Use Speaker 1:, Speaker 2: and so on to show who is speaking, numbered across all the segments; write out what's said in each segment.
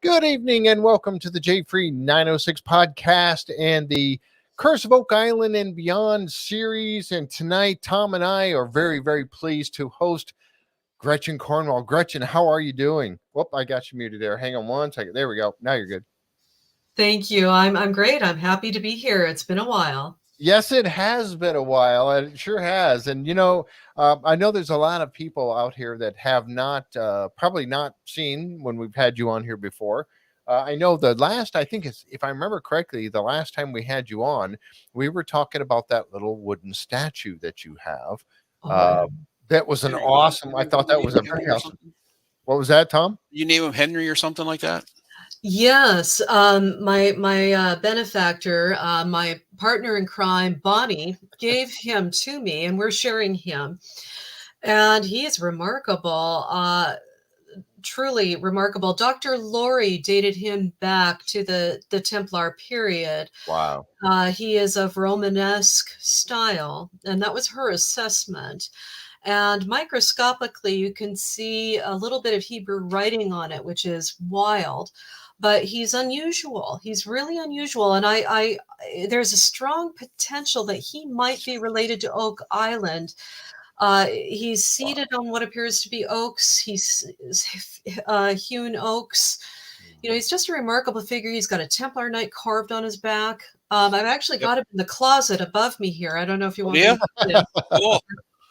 Speaker 1: Good evening and welcome to the J Free 906 podcast and the Curse of Oak Island and Beyond series. And tonight, Tom and I are very, very pleased to host Gretchen Corwall. Gretchen, how are you doing? Whoop, I got you muted there. Hang on one second. There we go. Now you're good.
Speaker 2: Thank you. I'm great. I'm happy to be here. It's been a while.
Speaker 1: Yes, it has been a while. It sure has. And, I know there's a lot of people out here that have not, probably not seen when we've had you on here before. I know I think it's, if I remember correctly, the last time we had you on, we were talking about that little wooden statue that you have. That was an awesome, I thought that was a very awesome. What was that, Tom?
Speaker 3: You name him Henry or something like that?
Speaker 2: Yes, my benefactor, my partner in crime, Bonnie, gave him to me, and we're sharing him. And he is remarkable, truly remarkable. Dr. Laurie dated him back to the Templar period.
Speaker 1: Wow.
Speaker 2: He is of Romanesque style, and that was her assessment. And microscopically, you can see a little bit of Hebrew writing on it, which is wild. But he's unusual. He's really unusual. And I there's a strong potential that he might be related to Oak Island. He's seated on what appears to be oaks. He's hewn oaks. He's just a remarkable figure. He's got a Templar Knight carved on his back. I've actually got him in the closet above me here. I don't know if you want to see it.
Speaker 3: Cool.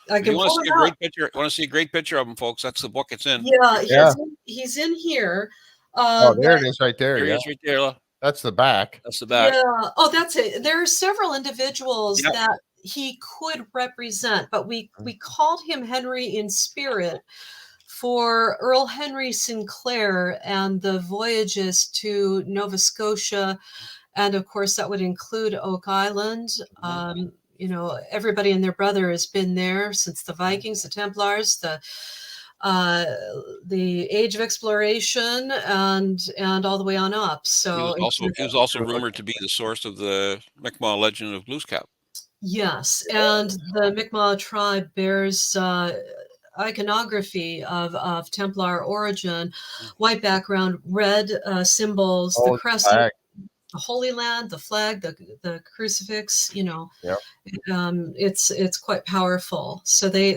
Speaker 2: I can
Speaker 3: want to see a great picture. Want to see a great picture of him, folks? That's the book it's in.
Speaker 2: Yeah. He's in here.
Speaker 1: There it is right there.
Speaker 3: There it is right there.
Speaker 1: That's the back.
Speaker 3: That's the back.
Speaker 2: Yeah. Oh, that's it. There are several individuals that he could represent, but we called him Henry in spirit for Earl Henry Sinclair and the voyages to Nova Scotia. And of course, that would include Oak Island. Everybody and their brother has been there since the Vikings, the Templars, the Age of Exploration, and all the way on up. So
Speaker 3: he was also rumored to be the source of the Mi'kmaq legend of Glooskap.
Speaker 2: Yes, and the Mi'kmaq tribe bears iconography of Templar origin, white background, red symbols, the crescent, the Holy Land, the flag, the crucifix. It's quite powerful. So they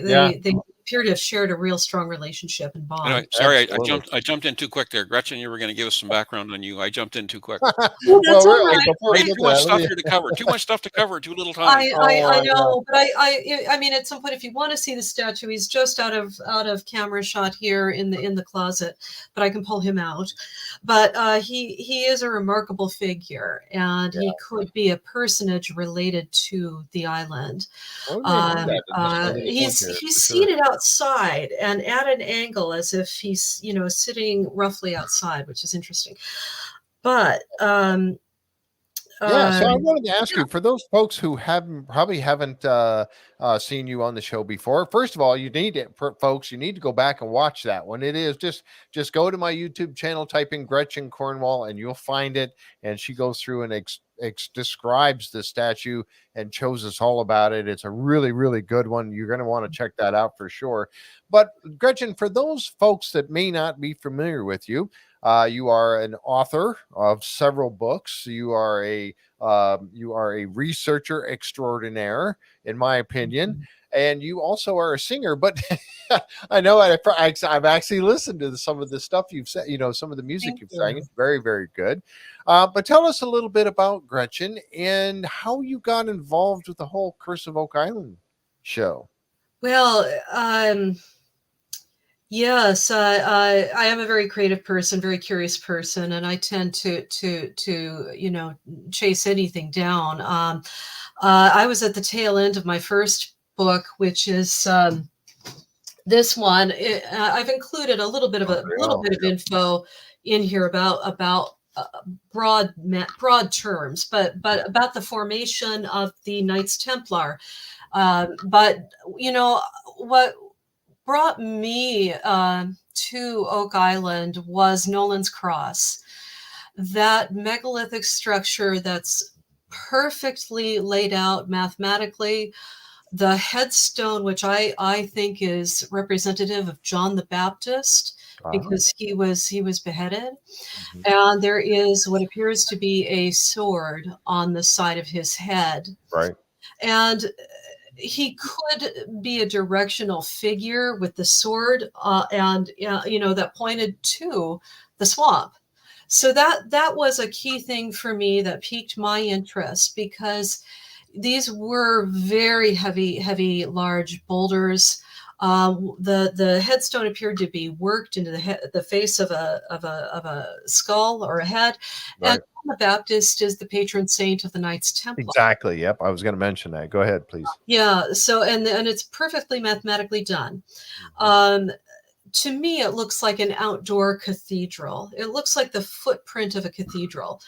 Speaker 2: appear to have shared a real strong relationship and bond.
Speaker 3: Anyway, sorry, I jumped in too quick there. Gretchen, you were going to give us some background on you. I jumped in too quick.
Speaker 2: Well, that's all right.
Speaker 3: Too much stuff here to cover. Too much stuff to cover. Too little time.
Speaker 2: I know, but I mean, at some point, if you want to see the statue, he's just out of camera shot here in the closet, but I can pull him out. But he is a remarkable figure, and he could be a personage related to the island. He's seated outside and at an angle as if he's sitting roughly outside, which is interesting. But so
Speaker 1: I wanted to ask you, for those folks who probably haven't seen you on the show before, first of all, you need to go back and watch that one. It is just go to my YouTube channel, type in Gretchen Corwall, and you'll find it. And she goes through and describes the statue and shows us all about it. It's a really, really good one. You're going to want to check that out for sure. But Gretchen, for those folks that may not be familiar with you, you are an author of several books. You are a researcher extraordinaire, in my opinion, and you also are a singer. But I know I've actually listened to some of the stuff you've said. Some of the music you've sang. It's very, very good. But tell us a little bit about Gretchen and how you got involved with the whole Curse of Oak Island show.
Speaker 2: Well, yes, I am a very creative person, very curious person, and I tend to chase anything down. I was at the tail end of my first book, which is this one. I've included a little bit of info in here about broad terms, but about the formation of the Knights Templar. But what brought me to Oak Island was Nolan's Cross, that megalithic structure that's perfectly laid out mathematically. The headstone, which I think is representative of John the Baptist, because he was beheaded.
Speaker 1: Mhm.
Speaker 2: And there is what appears to be a sword on the side of his head.
Speaker 1: Right.
Speaker 2: And he could be a directional figure with the sword, and that pointed to the swamp. So that was a key thing for me that piqued my interest, because these were very heavy, large boulders. The headstone appeared to be worked into the face of a skull or a head, and
Speaker 1: Right.
Speaker 2: John the Baptist is the patron saint of the Knights Templar.
Speaker 1: Exactly. Yep. I was going to mention that. Go ahead, please.
Speaker 2: Yeah. So and it's perfectly mathematically done.
Speaker 1: Mhm.
Speaker 2: To me, it looks like an outdoor cathedral. It looks like the footprint of a cathedral,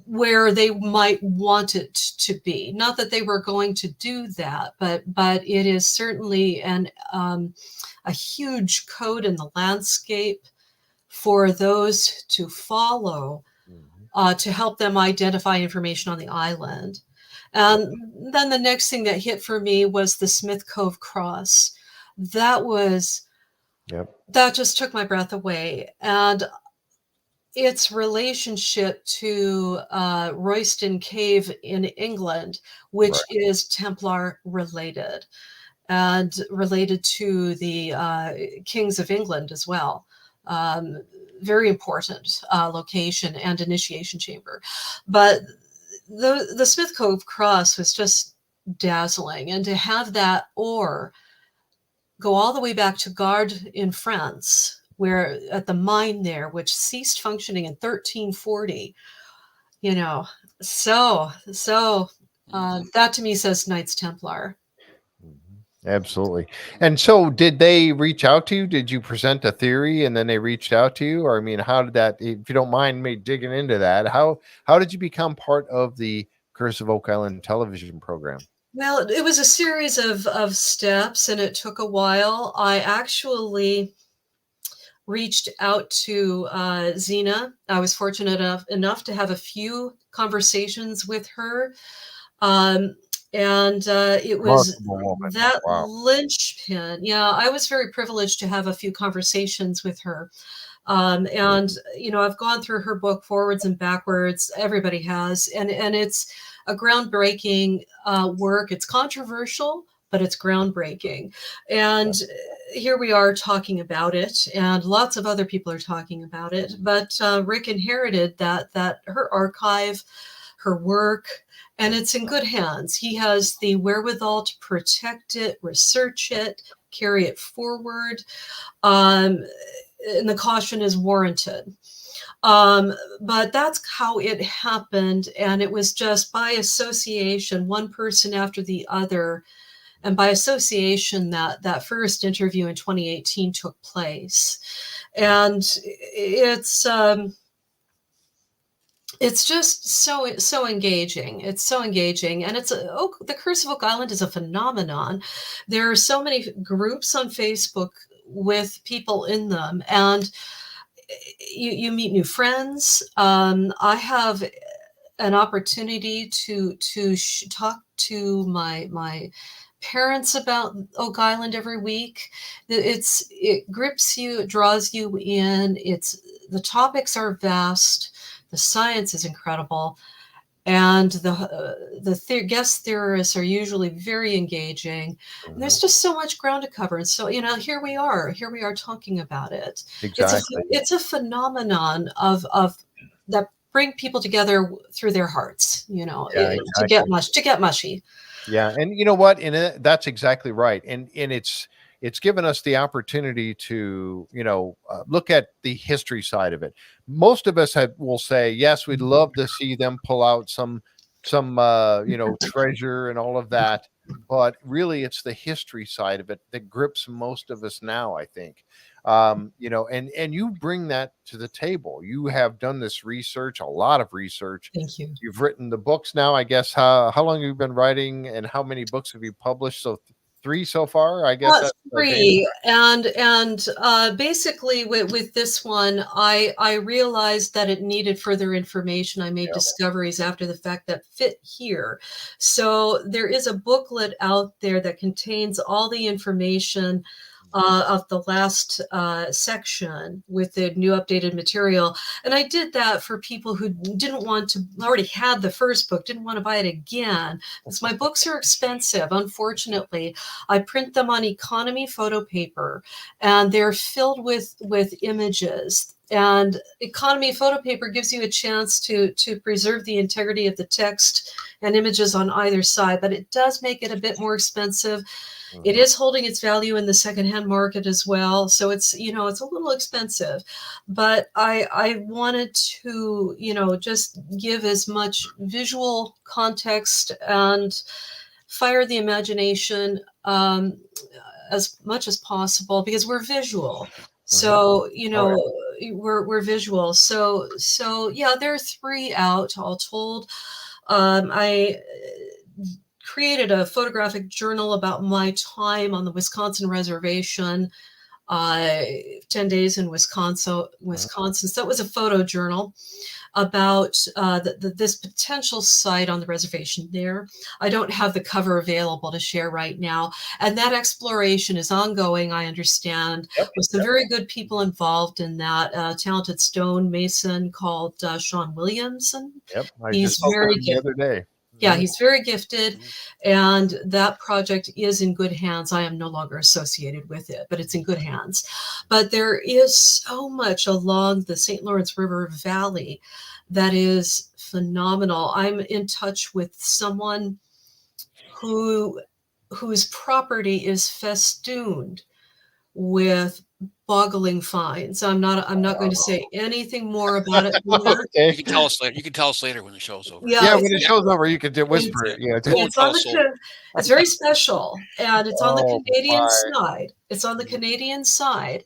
Speaker 2: where they might want it to be. Not that they were going to do that, but it is certainly a huge code in the landscape for those to follow,
Speaker 1: Mhm.
Speaker 2: to help them identify information on the island. And then the next thing that hit for me was the Smith Cove Cross. That just took my breath away. And its relationship to Royston Cave in England, which
Speaker 1: Right.
Speaker 2: is Templar related, and related to the kings of England as well. Very important location and initiation chamber. But the Smith Cove Cross was just dazzling. And to have that ore go all the way back to Gard in France, where at the mine there, which ceased functioning in 1340, so that to me says Knights Templar.
Speaker 1: Absolutely. And so did they reach out to you? Did you present a theory and then they reached out to you? Or I mean, how did that, if you don't mind me digging into that, how did you become part of the Curse of Oak Island television program?
Speaker 2: Well, it was a series of steps, and it took a while. I actually reached out to Zena. I was fortunate enough to have a few conversations with her. And it was
Speaker 1: Remarkable woman.
Speaker 2: that
Speaker 1: Wow.
Speaker 2: linchpin. Yeah, I was very privileged to have a few conversations with her. And I've gone through her book forwards and backwards. Everybody has, and it's a groundbreaking work. It's controversial, but it's groundbreaking. And here we are talking about it, and lots of other people are talking about it. But Rick inherited that her archive, her work, and it's in good hands. He has the wherewithal to protect it, research it, carry it forward. And the caution is warranted. But that's how it happened. And it was just by association, one person after the other. And by association, that first interview in 2018 took place. And it's just so engaging. It's so engaging. And the Curse of Oak Island is a phenomenon. There are so many groups on Facebook with people in them, and you meet new friends. I have an opportunity to talk to my parents about Oak Island every week. It grips you, it draws you in. The topics are vast, the science is incredible, and the guest theorists are usually very engaging. And there's just so much ground to cover. And so, here we are talking about it.
Speaker 1: Exactly.
Speaker 2: It's a phenomenon of that bring people together through their hearts,
Speaker 1: Yeah,
Speaker 2: to get mushy.
Speaker 1: Yeah, and you know what? And that's exactly right. And it's given us the opportunity to look at the history side of it. Most of us will say yes, we'd love to see them pull out some treasure and all of that, but really it's the history side of it that grips most of us now, I think. And you bring that to the table. You have done this research, a lot of research.
Speaker 2: Thank you.
Speaker 1: You've written the books now, I guess. How long have you been writing, and how many books have you published? So 3 so far, I guess. That's
Speaker 2: 3. And basically with this one, I realized that it needed further information. I made discoveries after the fact that fit here. So there is a booklet out there that contains all the information of the last section with the new updated material. And I did that for people who didn't want to, already had the first book, didn't want to buy it again, because my books are expensive. Unfortunately, I print them on economy photo paper, and they're filled with images. And economy photo paper gives you a chance to preserve the integrity of the text and images on either side, but it does make it a bit more expensive. It is holding its value in the secondhand market as well. So it's, it's a little expensive, but I wanted to, just give as much visual context and fire the imagination as much as possible, because we're visual. So, we're visual. So yeah, there are 3 out all told. I created a photographic journal about my time on the Wisconsin reservation, 10 days in Wisconsin. So that was a photo journal about this potential site on the reservation there. I don't have the cover available to share right now. And that exploration is ongoing, I understand, with some very good people involved in that. Talented stonemason called Sean Williamson.
Speaker 1: He's very good the other day.
Speaker 2: Yeah, he's very gifted, and that project is in good hands. I am no longer associated with it, but it's in good hands. But there is so much along the St. Lawrence River Valley that is phenomenal. I'm in touch with someone whose property is festooned with boggling finds. I'm not going to say anything more about it.
Speaker 3: You can tell us later. You can tell us later when the show's over.
Speaker 1: Yeah, when the show's over, you can whisper it. Yeah,
Speaker 2: it's very special, and it's on the Canadian side. It's on the Canadian side,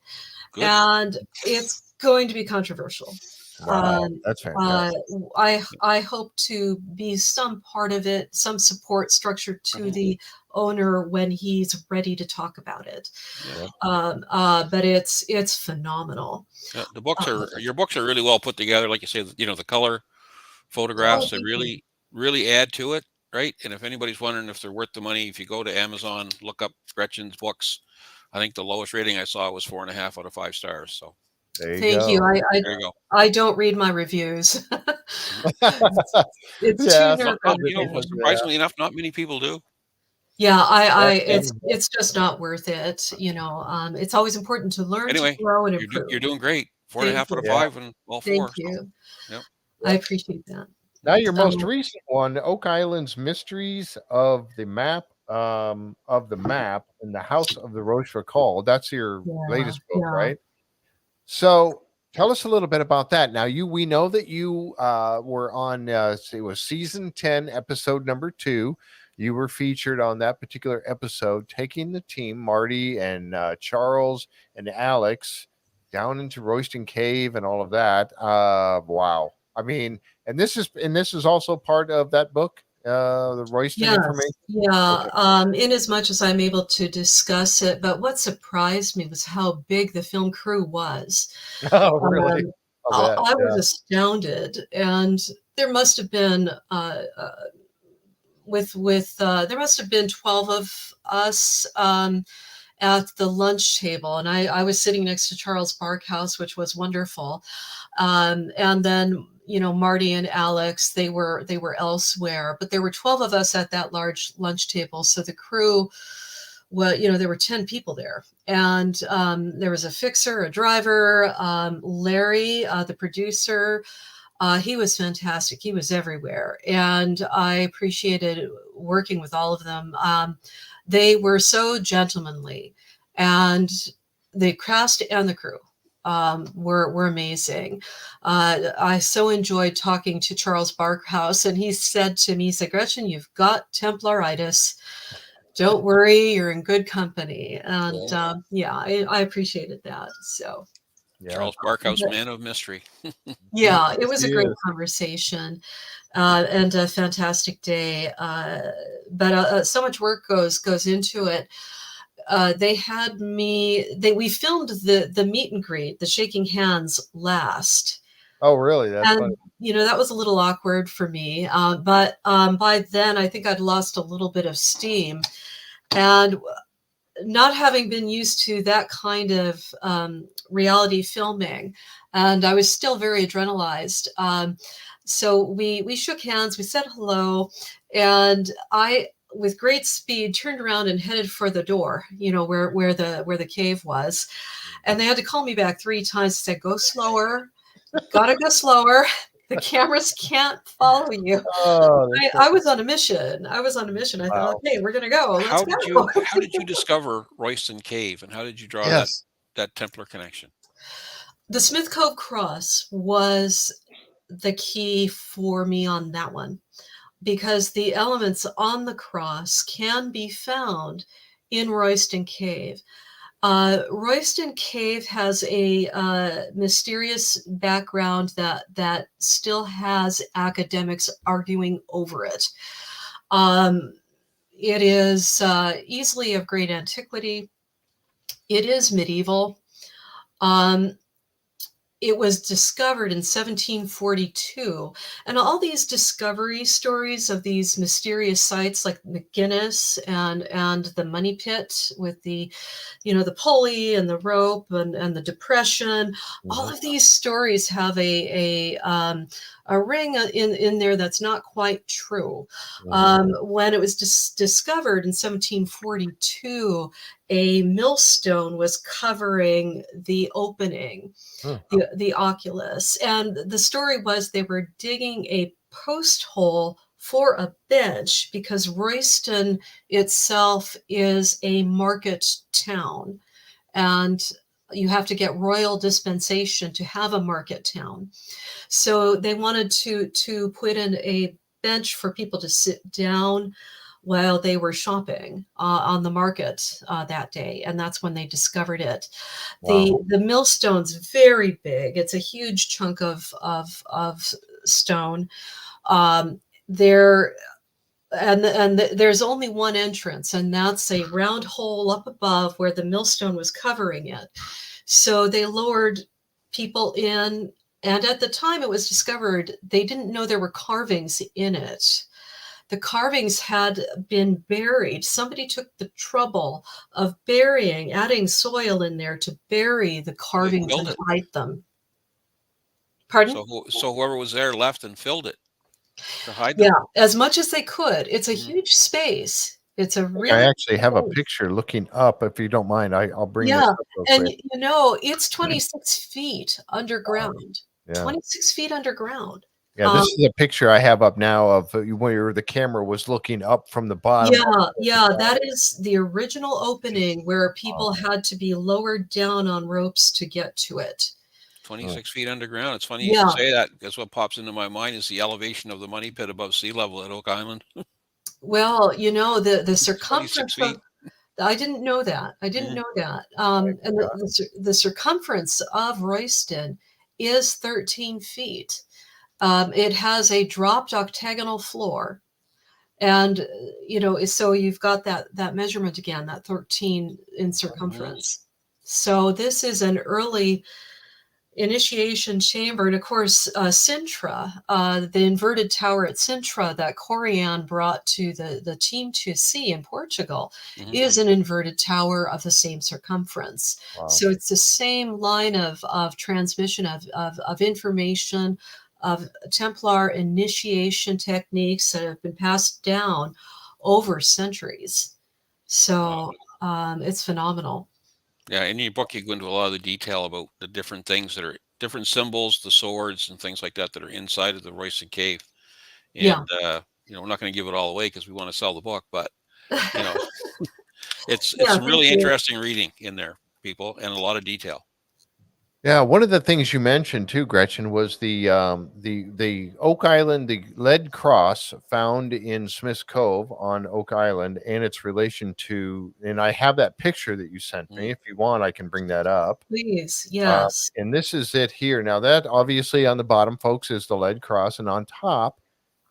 Speaker 2: and it's going to be controversial.
Speaker 1: Wow, that's fantastic.
Speaker 2: I hope to be some part of it, some support structure to the owner when he's ready to talk about it. But it's phenomenal.
Speaker 3: The books your books are really well put together. Like you say, the color photographs, they really add to it, right? And if anybody's wondering if they're worth the money, if you go to Amazon, look up Gretchen's books. I think the lowest rating I saw was 4.5 out of 5 stars. So
Speaker 2: thank you. I don't read my reviews. It's too nerve-wracking.
Speaker 3: Surprisingly enough, not many people do.
Speaker 2: Yeah, it's just not worth it. It's always important to learn, to grow, and improve.
Speaker 3: You're doing great. 4.5 out of 5 and all 4.
Speaker 2: Thank you.
Speaker 3: So,
Speaker 2: I appreciate that.
Speaker 1: Now your most recent one, Oak Island's Mysteries of the Map, and the House of the Rochefort Call. That's your latest book, right? So tell us a little bit about that. Now we know that you were on it was season 10, episode number 2. You were featured on that particular episode, taking the team, Marty and Charles and Alex, down into Royston Cave and all of that. Wow. I mean, and this is also part of that book, the Royston information.
Speaker 2: Yeah. In as much as I'm able to discuss it, but what surprised me was how big the film crew was.
Speaker 1: Oh, really?
Speaker 2: I was astounded, and there must have been there must have been 12 of us at the lunch table, and I was sitting next to Charles Barkhouse, which was wonderful. And then Marty and Alex, they were elsewhere, but there were 12 of us at that large lunch table. So the crew, there were 10 people there, and there was a fixer, a driver, Larry, the producer. He was fantastic. He was everywhere, and I appreciated working with all of them. They were so gentlemanly, and the cast and the crew were amazing. I so enjoyed talking to Charles Barkhouse, and he said to me, Gretchen, you've got Templaritis. Don't worry, you're in good company. And I appreciated that. So
Speaker 3: Charles Barkhouse, man of mystery.
Speaker 2: Yeah, it was a great conversation and a fantastic day. But so much work goes into it. They had we filmed the meet and greet, the shaking hands last.
Speaker 1: Oh, really? That's funny.
Speaker 2: That was a little awkward for me. But by then I think I'd lost a little bit of steam. And not having been used to that kind of reality filming, and I was still very adrenalized. So we shook hands, we said hello, and I, with great speed, turned around and headed for the door, where the cave was. And they had to call me back 3 times, said, go slower, gotta go slower. The cameras can't follow you.
Speaker 1: Oh,
Speaker 2: I was on a mission. I was on a mission. I thought,
Speaker 1: wow.
Speaker 2: okay, we're gonna go. Let's
Speaker 3: How did
Speaker 2: go.
Speaker 3: you discover Royston Cave, and how did you draw
Speaker 1: Yes.
Speaker 3: that Templar connection?
Speaker 2: The Smith Cove Cross was the key for me on that one, because the elements on the cross can be found in Royston Cave. Royston Cave has a mysterious background that still has academics arguing over it. It is easily of great antiquity. It is medieval. It was discovered in 1742, and all these discovery stories of these mysterious sites like McGinnis and the money pit with the pulley and the rope and the depression, all of these stories have a ring in there that's not quite true. When it was discovered in 1742, a millstone was covering the opening, the oculus. And the story was they were digging a post hole for a bench because Royston itself is a market town, and you have to get royal dispensation to have a market town. So they wanted to put in a bench for people to sit down while they were shopping on the market that day, and that's when they discovered it.
Speaker 1: Wow.
Speaker 2: The millstone's very big. It's a huge chunk of stone. There's only one entrance, and that's a round hole up above where the millstone was covering it. So they lowered people in, and at the time it was discovered, they didn't know there were carvings in it. The carvings had been buried. Somebody took the trouble of adding soil in there to bury the carvings and hide them. Pardon?
Speaker 3: So whoever was there left and filled it to hide them.
Speaker 2: Yeah, as much as they could. It's a huge space. It's a really.
Speaker 1: I actually have a picture looking up. If you don't mind, I'll bring this up real
Speaker 2: and
Speaker 1: quick.
Speaker 2: it's 26 feet underground.
Speaker 1: Yeah.
Speaker 2: 26 feet underground.
Speaker 1: Yeah, this is a picture I have up now of where the camera was looking up from the bottom.
Speaker 2: Yeah, that is the original opening where people had to be lowered down on ropes to get to it.
Speaker 3: 26 feet underground. It's funny you should say that, because what pops into my mind is the elevation of the money pit above sea level at Oak Island.
Speaker 2: Well, the circumference of, I didn't know that. And the circumference of Royston is 13 feet. It has a dropped octagonal floor. And, so you've got that measurement again, that 13 in circumference. So this is an early initiation chamber. And of course, Sintra, the inverted tower at Sintra that Corian brought to the team to see in Portugal, is an inverted tower of the same circumference. Wow. So it's the same line of transmission of information, of Templar initiation techniques that have been passed down over centuries. So it's phenomenal.
Speaker 3: Yeah, in your book, you go into a lot of the detail about the different things that are different symbols, the swords and things like that are inside of the Royston Cave. And, we're not going to give it all away because we want to sell the book, but, it's some really interesting reading in there, people, and a lot of detail.
Speaker 1: Yeah, one of the things you mentioned too, Gretchen, was the Oak Island, the lead cross found in Smith's Cove on Oak Island, and its relation to. And I have that picture that you sent me. If you want, I can bring that up.
Speaker 2: Please, yes.
Speaker 1: And this is it here. Now, that obviously on the bottom, folks, is the lead cross, and on top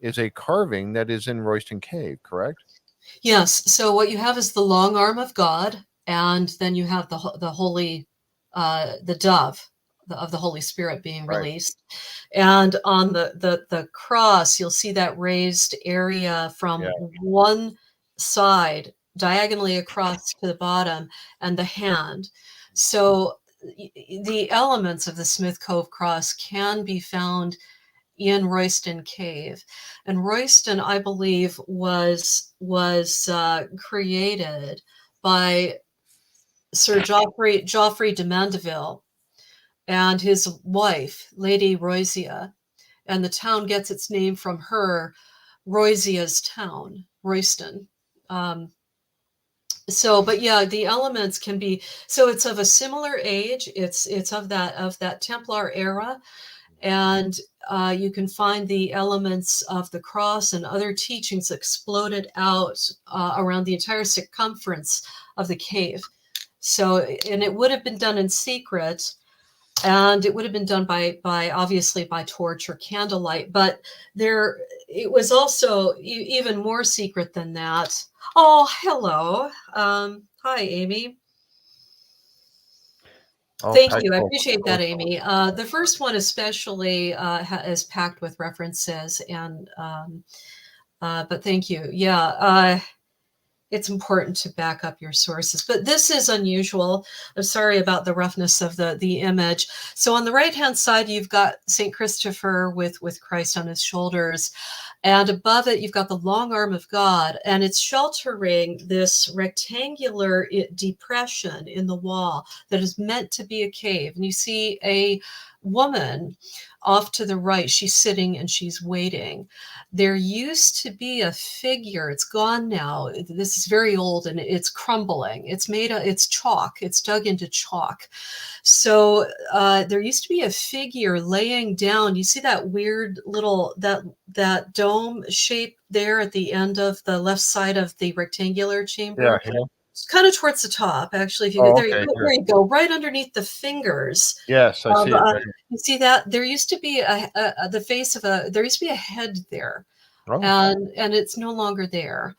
Speaker 1: is a carving that is in Royston Cave. Correct?
Speaker 2: Yes. So what you have is the long arm of God, and then you have the holy. The dove of the Holy Spirit being released. And on the cross, you'll see that raised area from one side diagonally across to the bottom, and the hand. So the elements of the Smith Cove cross can be found in Royston Cave, and Royston, I believe, was created by Sir Geoffrey de Mandeville and his wife, Lady Roysia, and the town gets its name from her, Roysia's town, Royston. But yeah, the elements can be, so it's of a similar age. It's of that Templar era, and you can find the elements of the cross and other teachings exploded out around the entire circumference of the cave. So, and it would have been done in secret, and it would have been done by obviously by torch or candlelight, but it was also even more secret than that. Oh, hello. Hi, Amy. Oh, thank you. I appreciate that, Amy. The first one especially is packed with references, and but thank you. Yeah, it's important to back up your sources, but this is unusual. I'm sorry about the roughness of the image. So on the right-hand side, you've got St. Christopher with Christ on his shoulders. And above it, you've got the long arm of God, and it's sheltering this rectangular depression in the wall that is meant to be a cave. And you see a woman off to the right. She's sitting and she's waiting. There used to be a figure. It's gone now. This is very old and it's crumbling. It's chalk. It's dug into chalk. So there used to be a figure laying down. You see that weird little, that dome shape there at the end of the left side of the rectangular chamber? Yeah. It's kind of towards the top, actually. If you there you go, right underneath the fingers.
Speaker 1: Yes, I see it. Right.
Speaker 2: You see that there used to be there used to be a head there, and it's no longer there.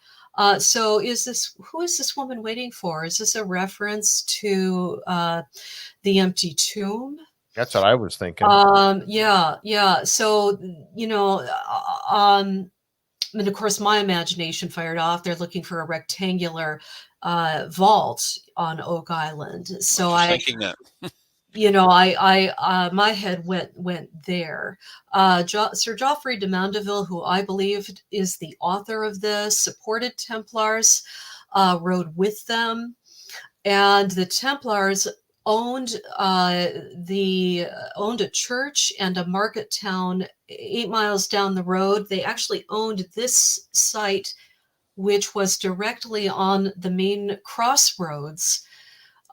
Speaker 2: So who is this woman waiting for? Is this a reference to the empty tomb?
Speaker 1: That's what I was thinking.
Speaker 2: Yeah. So, and of course, my imagination fired off. They're looking for a rectangular vault on Oak Island. So
Speaker 3: I was thinking that.
Speaker 2: My head went there. Sir Geoffrey de Mandeville, who I believe is the author of this, supported Templars, rode with them, and the Templars owned a church and a market town 8 miles down the road. They actually owned this site, which was directly on the main crossroads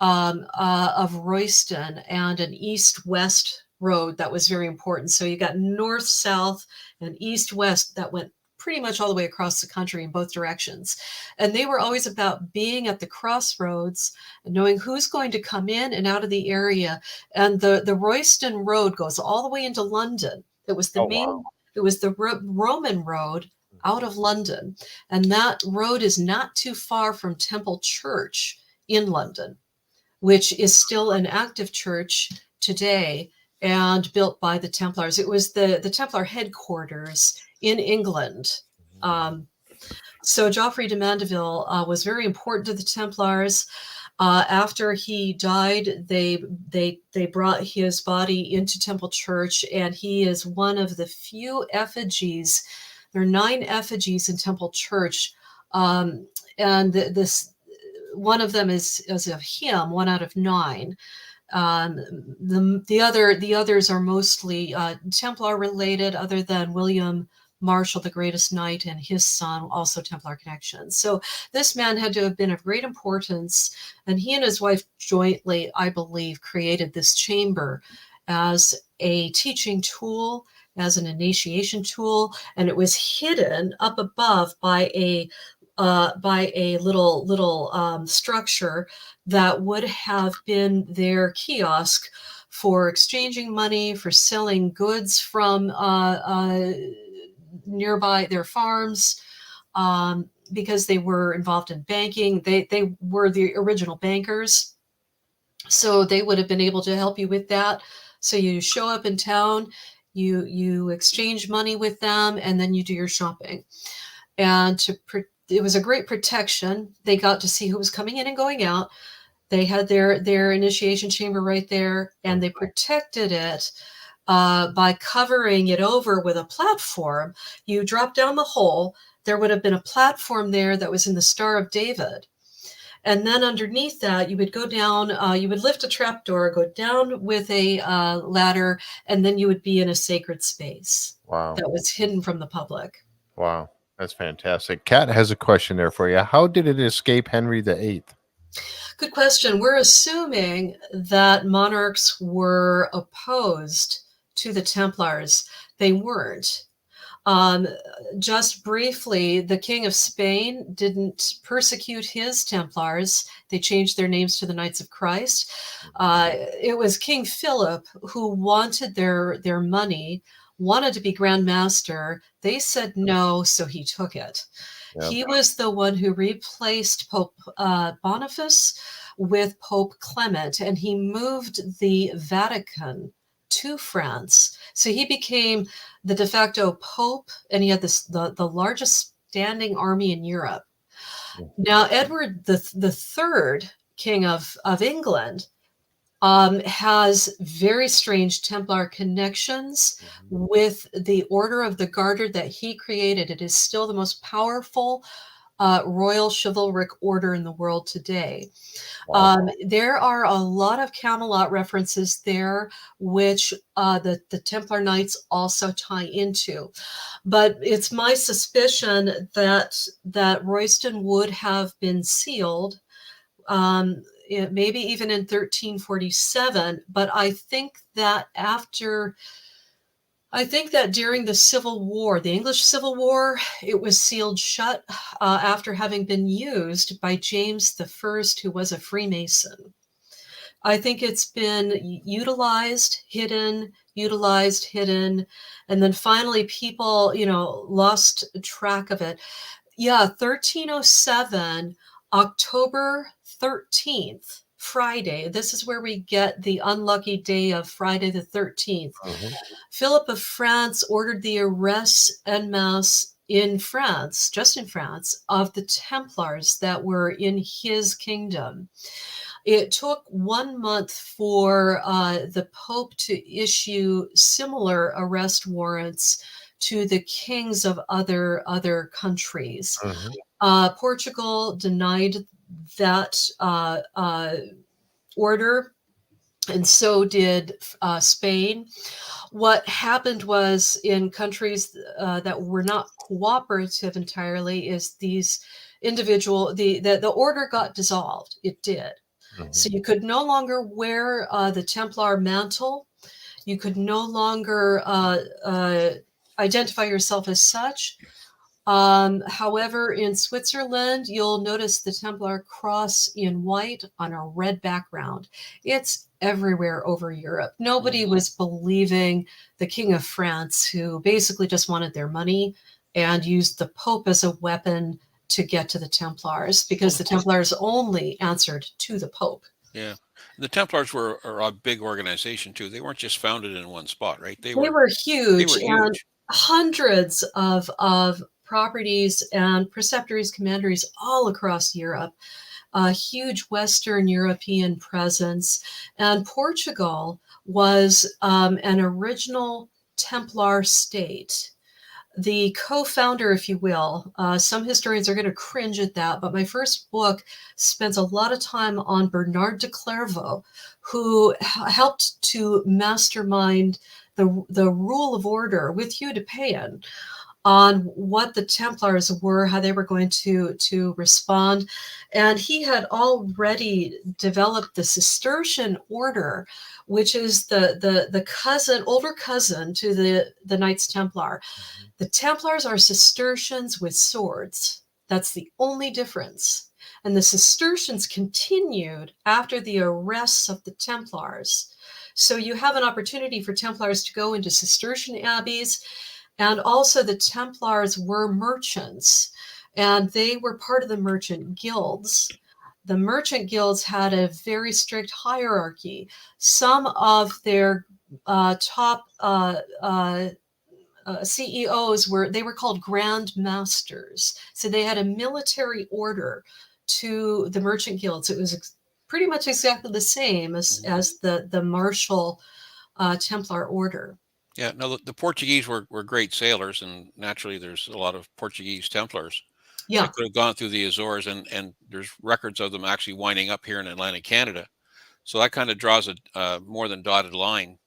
Speaker 2: of Royston, and an east-west road that was very important. So you got north-south and east-west that went pretty much all the way across the country in both directions. And they were always about being at the crossroads and knowing who's going to come in and out of the area. And the Royston Road goes all the way into London. It was the it was the Roman road out of London. And that road is not too far from Temple Church in London, which is still an active church today and built by the Templars. It was the Templar headquarters in England. So Geoffrey de Mandeville was very important to the Templars. After he died, they brought his body into Temple Church, and he is one of the few effigies. There are 9 effigies in Temple Church, and this one of them is of him, 1 out of 9. The others are mostly Templar related, other than William Marshall, the greatest knight, and his son, also Templar connections. So this man had to have been of great importance, and he and his wife jointly, I believe, created this chamber as a teaching tool, as an initiation tool, and it was hidden up above by a little structure that would have been their kiosk for exchanging money, for selling goods from nearby their farms, because they were involved in banking. They were the original bankers, so they would have been able to help you with that. So you show up in town, you exchange money with them, and then you do your shopping. And it was a great protection. They got to see who was coming in and going out. They had their initiation chamber right there, and they protected it by covering it over with a platform. You drop down the hole, there would have been a platform there that was in the Star of David. And then underneath that, you would go down, you would lift a trapdoor, go down with a ladder, and then you would be in a sacred space.
Speaker 1: Wow.
Speaker 2: That was hidden from the public.
Speaker 1: Wow. That's fantastic. Kat has a question there for you. How did it escape Henry VIII?
Speaker 2: Good question. We're assuming that monarchs were opposed to the Templars. They weren't. Just briefly, the King of Spain didn't persecute his Templars. They changed their names to the Knights of Christ. It was King Philip who wanted their money, wanted to be Grand Master. They said no, so he took it. Yep. He was the one who replaced Pope Boniface with Pope Clement, and he moved the Vatican to France. So he became the de facto Pope, and he had the largest standing army in Europe. Now, Edward the Third, King of England, has very strange Templar connections with the Order of the Garter that he created. It is still the most powerful royal chivalric order in the world today. Wow. There are a lot of Camelot references there, which the Templar Knights also tie into. But it's my suspicion that Royston would have been sealed, maybe even in 1347. But I think that during the Civil War, the English Civil War, it was sealed shut after having been used by James I, who was a Freemason. I think it's been utilized, hidden, and then finally people, lost track of it. Yeah, 1307, October 13th, Friday. This is where we get the unlucky day of Friday the 13th. Philip of France ordered the arrest en masse in France, just in France, of the Templars that were in his kingdom. It took 1 month for the Pope to issue similar arrest warrants to the kings of other countries. Portugal denied that order, and so did Spain. What happened was, in countries that were not cooperative entirely, is these the order got dissolved. It did. So you could no longer wear the Templar mantle. You could no longer identify yourself as such. However, in Switzerland, you'll notice the Templar cross in white on a red background. It's everywhere over Europe. Nobody was believing the King of France, who basically just wanted their money and used the Pope as a weapon to get to the Templars, because the Templars only answered to the Pope.
Speaker 3: Yeah. The Templars were a big organization too. They weren't just founded in one spot, right?
Speaker 2: They were huge. And hundreds of properties and preceptories, commanderies all across Europe, a huge Western European presence. And Portugal was an original Templar state. The co-founder, if you will, some historians are going to cringe at that, but my first book spends a lot of time on Bernard de Clairvaux, who helped to mastermind the rule of order with Hugh de Payens on what the Templars were, how they were going to respond. And he had already developed the Cistercian order, which is the older cousin to the Knights Templar. The Templars are Cistercians with swords. That's the only difference. And the Cistercians continued after the arrests of the Templars. So you have an opportunity for Templars to go into Cistercian abbeys. And also the Templars were merchants, and they were part of the merchant guilds. The merchant guilds had a very strict hierarchy. Some of their top CEOs were called Grand Masters. So they had a military order to the merchant guilds. It was pretty much exactly the same as the martial Templar order.
Speaker 3: Yeah, no, the Portuguese were great sailors, and naturally there's a lot of Portuguese Templars
Speaker 2: Yeah.
Speaker 3: that could have gone through the Azores, and there's records of them actually winding up here in Atlantic Canada. So that kind of draws a more than dotted line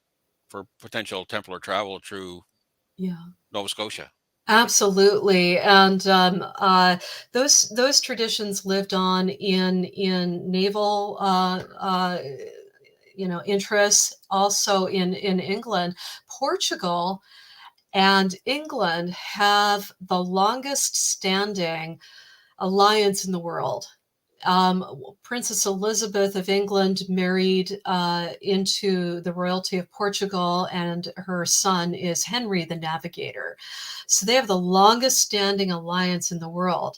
Speaker 3: for potential Templar travel through Nova Scotia.
Speaker 2: Absolutely, and those traditions lived on in naval interests, also in England. Portugal and England have the longest standing alliance in the world. Princess Elizabeth of England married into the royalty of Portugal, and her son is Henry the Navigator. So they have the longest standing alliance in the world.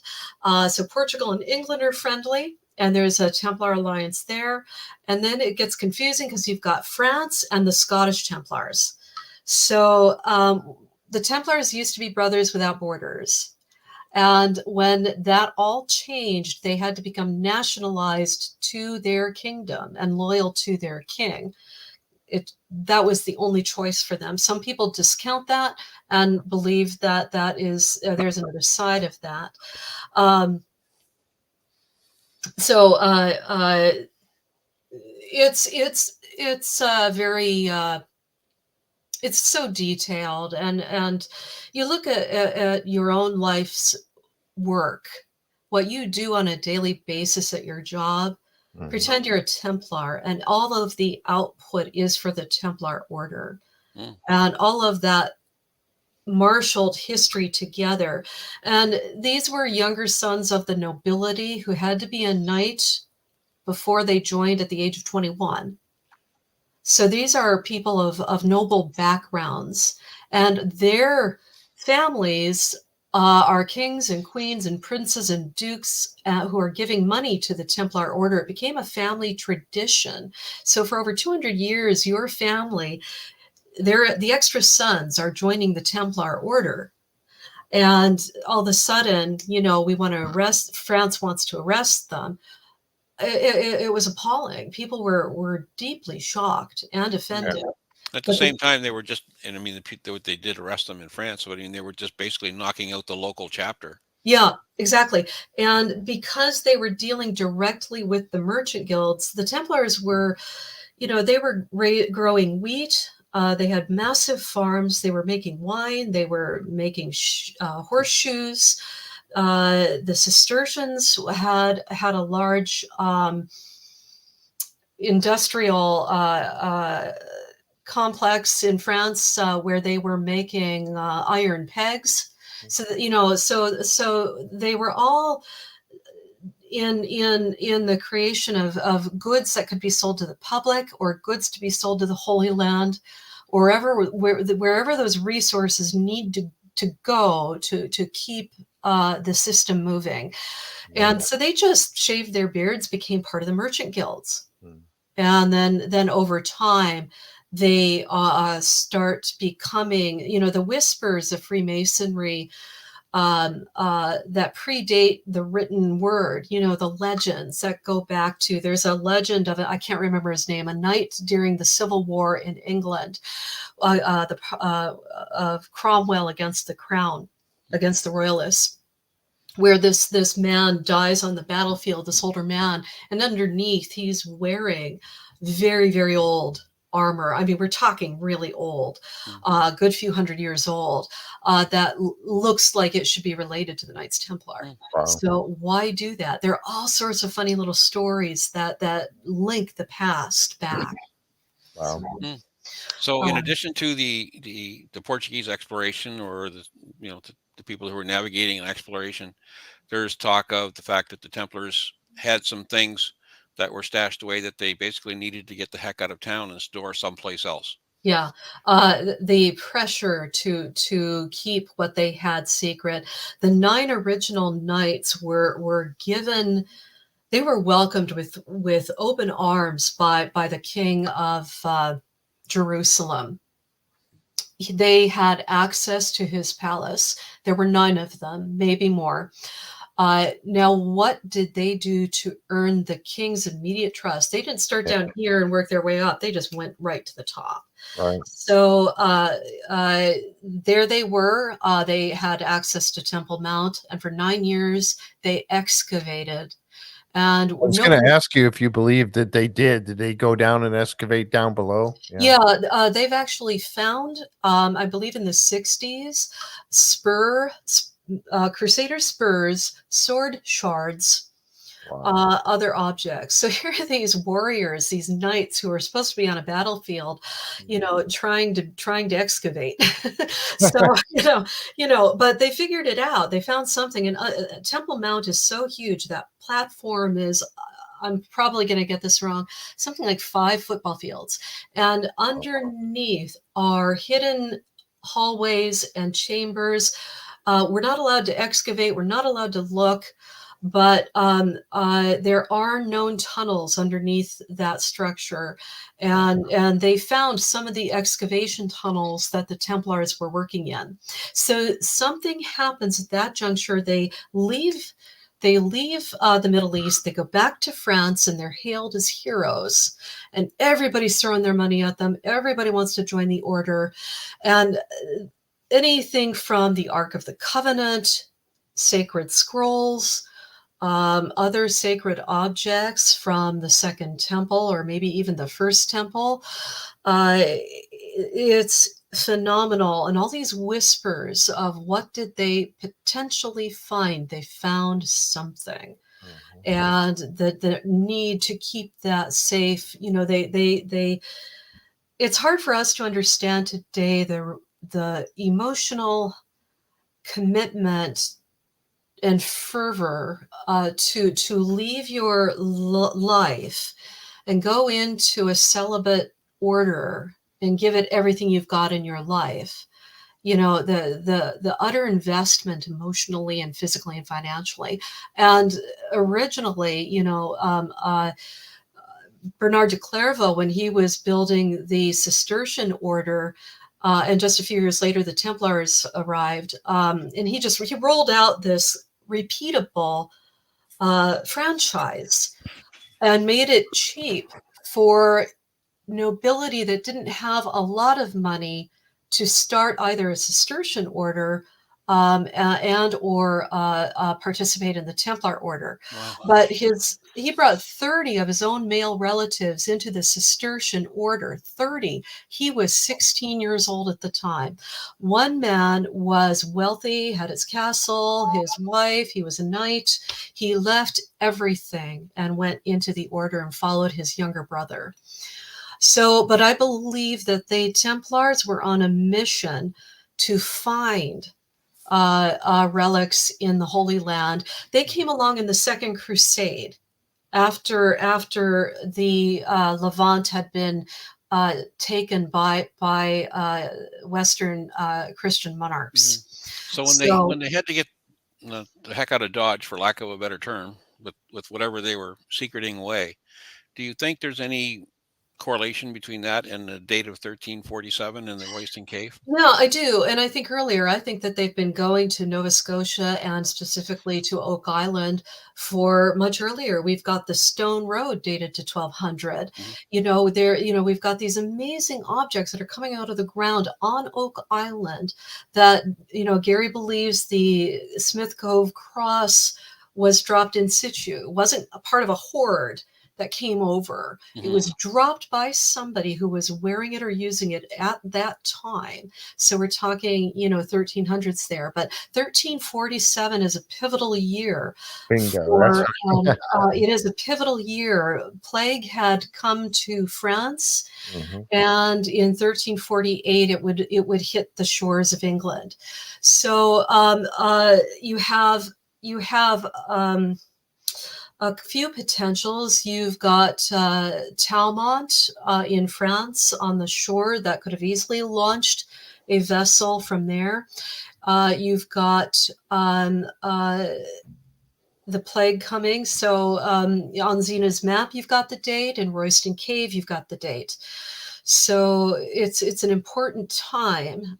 Speaker 2: So Portugal and England are friendly, and there's a Templar alliance there. And then it gets confusing because you've got France and the Scottish Templars. So the Templars used to be brothers without borders. And when that all changed, they had to become nationalized to their kingdom and loyal to their king. That was the only choice for them. Some people discount that and believe that is there's another side of that. It's very it's so detailed, and you look at your own life's work, what you do on a daily basis at your job. Pretend you're a Templar, and all of the output is for the Templar order, and all of that marshaled history together. And these were younger sons of the nobility who had to be a knight before they joined at the age of 21. So these are people of noble backgrounds, and their families are kings and queens and princes and dukes who are giving money to the Templar order. It became a family tradition. So for over 200 years, your family, the extra sons are joining the Templar order. And all of a sudden, France wants to arrest them. It was appalling. People were deeply shocked and offended.
Speaker 3: Yeah. At the same time, they were just, and I mean, they did arrest them in France. So I mean, they were just basically knocking out the local chapter.
Speaker 2: Yeah, exactly. And because they were dealing directly with the merchant guilds, the Templars were, they were growing wheat. They had massive farms. They were making wine. They were making horseshoes. The Cistercians had a large industrial complex in France where they were making iron pegs. So that, so they were all in the creation of goods that could be sold to the public, or goods to be sold to the Holy Land, or wherever those resources need to go to keep the system moving. And so they just shaved their beards, became part of the merchant guilds. And then over time, they start becoming, the whispers of Freemasonry that predate the written word, the legends that go back to, there's a legend of, I can't remember his name, a knight during the Civil War in England, of Cromwell against the crown, against the royalists, where this man dies on the battlefield, this older man, and underneath he's wearing very, very old armor. I mean, we're talking really old, a good few hundred years old, that looks like it should be related to the Knights Templar. Wow. So why do that? There are all sorts of funny little stories that link the past back.
Speaker 1: Wow.
Speaker 3: So in addition to the Portuguese exploration, or the people who were navigating an exploration, there's talk of the fact that the Templars had some things that were stashed away that they basically needed to get the heck out of town and store someplace else.
Speaker 2: Yeah, the pressure to keep what they had secret. The 9 original knights were given. They were welcomed with open arms by the king of Jerusalem. they had access to his palace. There were 9 of them, maybe more. Now, what did they do to earn the king's immediate trust? They didn't start down here and work their way up. They just went right to the top.
Speaker 1: Right.
Speaker 2: So there they were. They had access to Temple Mount, and for 9 years they excavated. And
Speaker 1: I was going to ask you if you believe that they did. Did they go down and excavate down below?
Speaker 2: Yeah, they've actually found, I believe in the 60s, Crusader spurs, sword shards, other objects. So here are these warriors, these knights who are supposed to be on a battlefield, trying to excavate. So but they figured it out. They found something, and Temple Mount is so huge. That platform is, I'm probably going to get this wrong, something like 5 football fields, and underneath are hidden hallways and chambers. We're not allowed to excavate. We're not allowed to look, but there are known tunnels underneath that structure, and they found some of the excavation tunnels that the Templars were working in. So something happens at that juncture. They leave the Middle East. They go back to France, and they're hailed as heroes. And everybody's throwing their money at them. Everybody wants to join the order, and anything from the Ark of the Covenant, sacred scrolls, other sacred objects from the Second Temple, or maybe even the First Temple. It's phenomenal. And all these whispers of what did they potentially find? They found something. And the need to keep that safe. It's hard for us to understand today the emotional commitment and fervor to leave your life and go into a celibate order and give it everything you've got in your life. The utter investment emotionally and physically and financially. And originally, Bernard de Clairvaux, when he was building the Cistercian order, and just a few years later, the Templars arrived, and he rolled out this repeatable franchise and made it cheap for nobility that didn't have a lot of money to start either a Cistercian order or participate in the Templar order. Wow. But he brought 30 of his own male relatives into the Cistercian order. 30. He was 16 years old at the time. One man was wealthy, had his castle, his wife, he was a knight. He left everything and went into the order and followed his younger brother. But I believe that the Templars were on a mission to find relics in the Holy Land. They came along in the Second Crusade after the Levant had been taken by Western Christian monarchs.
Speaker 3: So when they had to get the heck out of Dodge, for lack of a better term, with whatever they were secreting away, do you think there's any correlation between that and the date of 1347 in the Royston Cave?
Speaker 2: No, I do. And I think that they've been going to Nova Scotia and specifically to Oak Island for much earlier. We've got the Stone Road dated to 1200. Mm-hmm. We've got these amazing objects that are coming out of the ground on Oak Island that, Gary believes the Smith Cove cross was dropped in situ. It wasn't a part of a hoard that came over. Mm-hmm. It was dropped by somebody who was wearing it or using it at that time. So we're talking, 1300s there. But 1347 is a pivotal year.
Speaker 1: Bingo.
Speaker 2: It is a pivotal year. Plague had come to France, mm-hmm. and in 1348 it would hit the shores of England. So you have a few potentials. You've got Talmont in France on the shore that could have easily launched a vessel from there. You've got the plague coming. So on Zena's map, you've got the date. In Royston Cave, you've got the date. So it's an important time.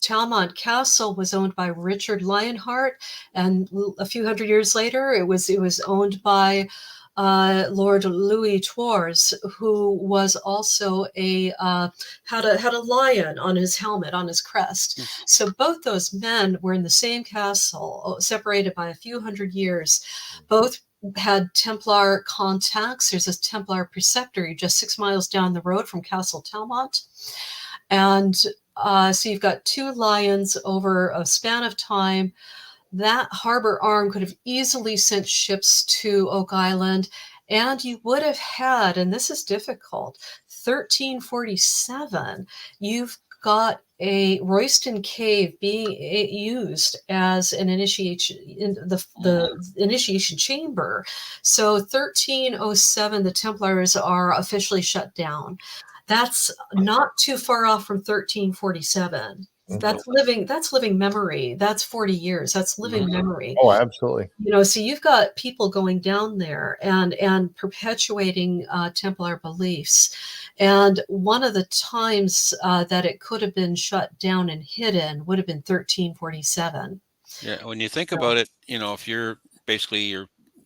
Speaker 2: Talmont Castle was owned by Richard Lionheart, and a few hundred years later, it was owned by Lord Louis Tours, who was also had a lion on his helmet, on his crest. So both those men were in the same castle, separated by a few hundred years. Both had Templar contacts. There's a Templar preceptory just 6 miles down the road from Castle Talmont, and so you've got two lions over a span of time. That harbor arm could have easily sent ships to Oak Island, and you would have had, and this is difficult, 1347, you've got a Royston Cave being used as an initiation, in the initiation chamber. So 1307, the Templars are officially shut down. That's not too far off from 1347. That's living memory. That's 40 years. That's living memory.
Speaker 1: Oh, absolutely.
Speaker 2: So you've got people going down there and perpetuating Templar beliefs. And one of the times that it could have been shut down and hidden would have been 1347.
Speaker 3: Yeah, when you think about it, if you're basically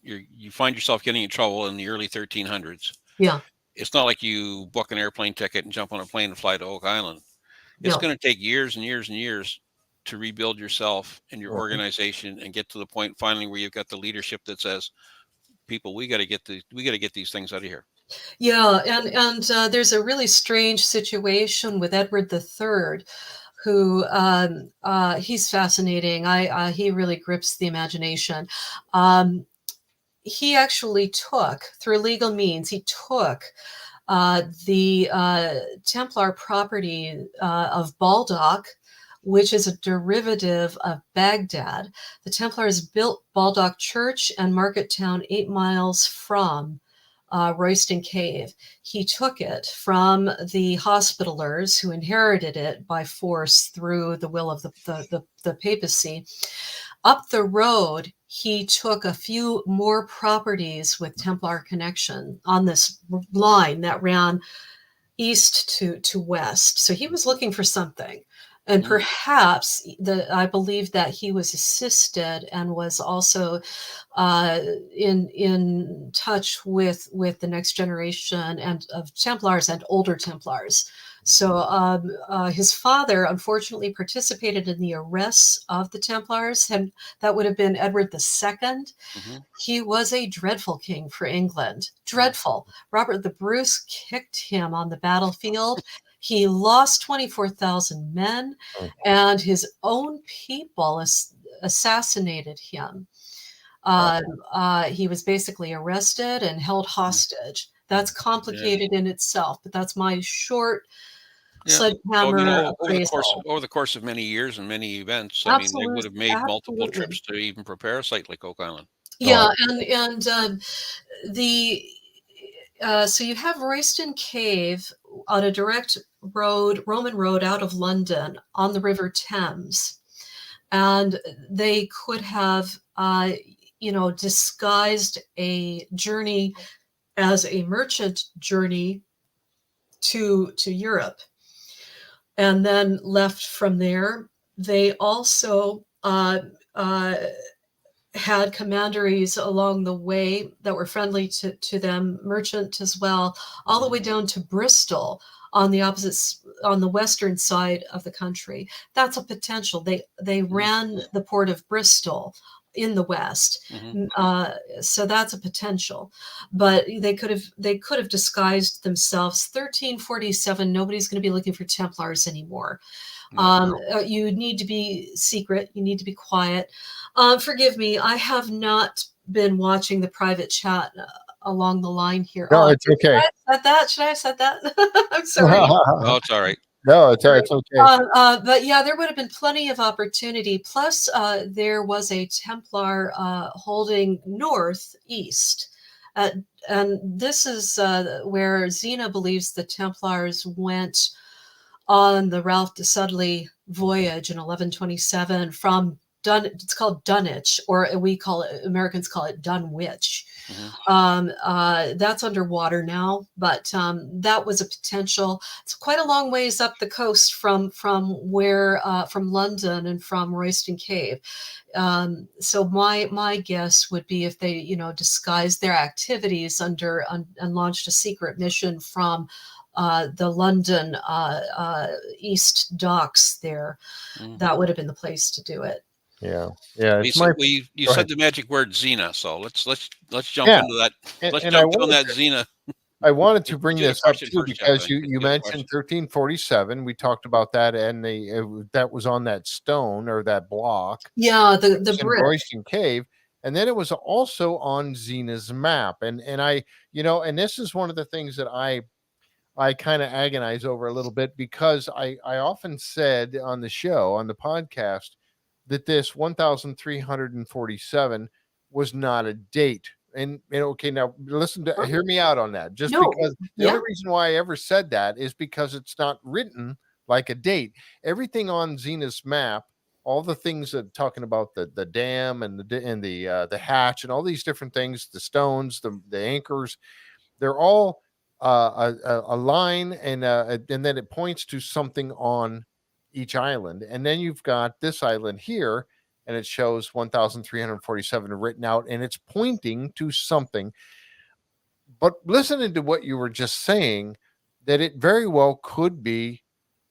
Speaker 3: you find yourself getting in trouble in the early 1300s.
Speaker 2: Yeah.
Speaker 3: It's not like you book an airplane ticket and jump on a plane and fly to Oak Island. It's going to take years and years and years to rebuild yourself and your organization and get to the point finally where you've got the leadership that says, people, we got to get these things out of here.
Speaker 2: Yeah, and there's a really strange situation with Edward III, who he's fascinating. He really grips the imagination. He actually took, through legal means, the Templar property of Baldock, which is a derivative of Baghdad. The Templars built Baldock Church and Market Town 8 miles from Royston Cave. He took it from the Hospitallers, who inherited it by force through the will of the papacy. Up the road, he took a few more properties with Templar connection on this line that ran east to west. So he was looking for something. And perhaps I believe that he was assisted and was also in touch with the next generation and of Templars and older Templars. So his father, unfortunately, participated in the arrests of the Templars, and that would have been Edward II. He was a dreadful king for England. Dreadful. Robert the Bruce kicked him on the battlefield. He lost 24,000 men, and his own people assassinated him. He was basically arrested and held hostage. That's complicated in itself, but that's my short sledgehammer
Speaker 3: over the course of many years and many events. I mean, they would have made multiple trips to even prepare a site like Oak Island.
Speaker 2: Yeah, and so you have Royston Cave on a direct road, Roman road out of London on the River Thames, and they could have, disguised a journey as a merchant journey to Europe, and then left from there. They also had commanderies along the way that were friendly to them, merchant as well, all the way down to Bristol on the western side of the country. That's a potential. They ran the port of Bristol in the west, so that's a potential. But they could have disguised themselves. 1347. Nobody's going to be looking for Templars anymore. You need to be secret. You need to be quiet. Forgive me, I have not been watching the private chat along the line here.
Speaker 1: No, it's okay.
Speaker 2: Should I have said that? I'm sorry.
Speaker 3: No, it's all right.
Speaker 1: No, it's okay.
Speaker 2: But yeah, there would have been plenty of opportunity. Plus, there was a Templar holding northeast. And this is where Zena believes the Templars went on the Ralph de Sudley voyage in 1127 from It's called Dunwich, or Americans call it Dunwich. That's underwater now, but that was a potential. It's quite a long ways up the coast from London and from Royston Cave. So my guess would be if they disguised their activities and launched a secret mission from the London East Docks there, that would have been the place to do it.
Speaker 1: Yeah.
Speaker 3: You said the magic word Zena, so let's jump into that. Let's jump on that Zena.
Speaker 1: I wanted to bring this up too because you mentioned 1347. We talked about that, and that was on that stone or that block.
Speaker 2: Yeah, the brick.
Speaker 1: Royston Cave, and then it was also on Zena's map. And I, and this is one of the things that I kind of agonize over a little bit, because I often said on the show, on the podcast, that this 1347 was not a date. And okay, now hear me out on that. Because the only reason why I ever said that is because it's not written like a date. Everything on Zena's map, all the things that talking about the dam and the hatch and all these different things, the stones, the anchors, they're all a line, and then it points to something on each island. And then you've got this island here, and it shows 1347 written out, and it's pointing to something. But listening to what you were just saying, that it very well could be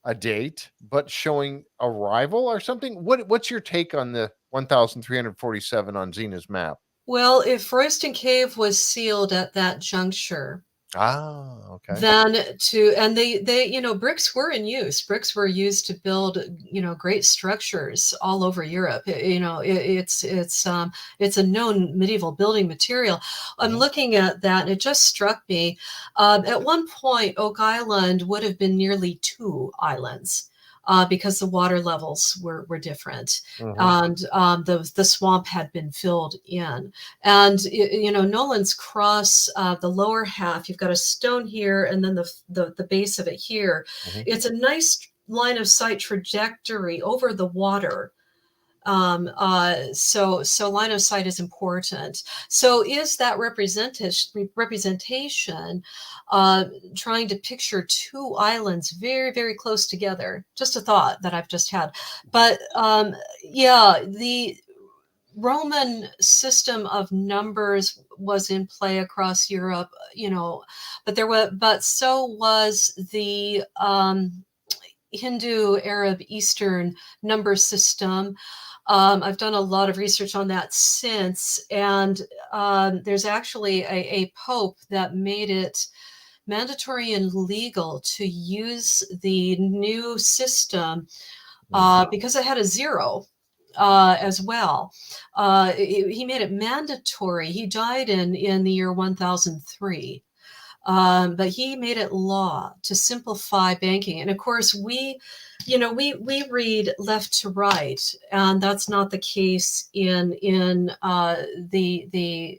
Speaker 1: a date, but showing arrival or something. What's your take on the 1347 on Zena's map?
Speaker 2: Well, if Royston Cave was sealed at that juncture,
Speaker 1: okay.
Speaker 2: Then they bricks were in use. Bricks were used to build great structures all over Europe. It's a known medieval building material. I'm looking at that, and it just struck me. At one point, Oak Island would have been nearly 2 islands. Because the water levels were different, and the swamp had been filled in. And Nolan's Cross, the lower half, you've got a stone here, and then the base of it here. It's a nice line of sight trajectory over the water. So line of sight is important. So is that representation trying to picture 2 islands very, very close together? Just a thought that I've just had. But the Roman system of numbers was in play across Europe, but so was the Hindu, Arab, Eastern number system. I've done a lot of research on that since, and there's actually a pope that made it mandatory and legal to use the new system because it had a 0 as well. He made it mandatory. He died in the year 1003. But he made it law to simplify banking. And of course, we read left to right, and that's not the case in the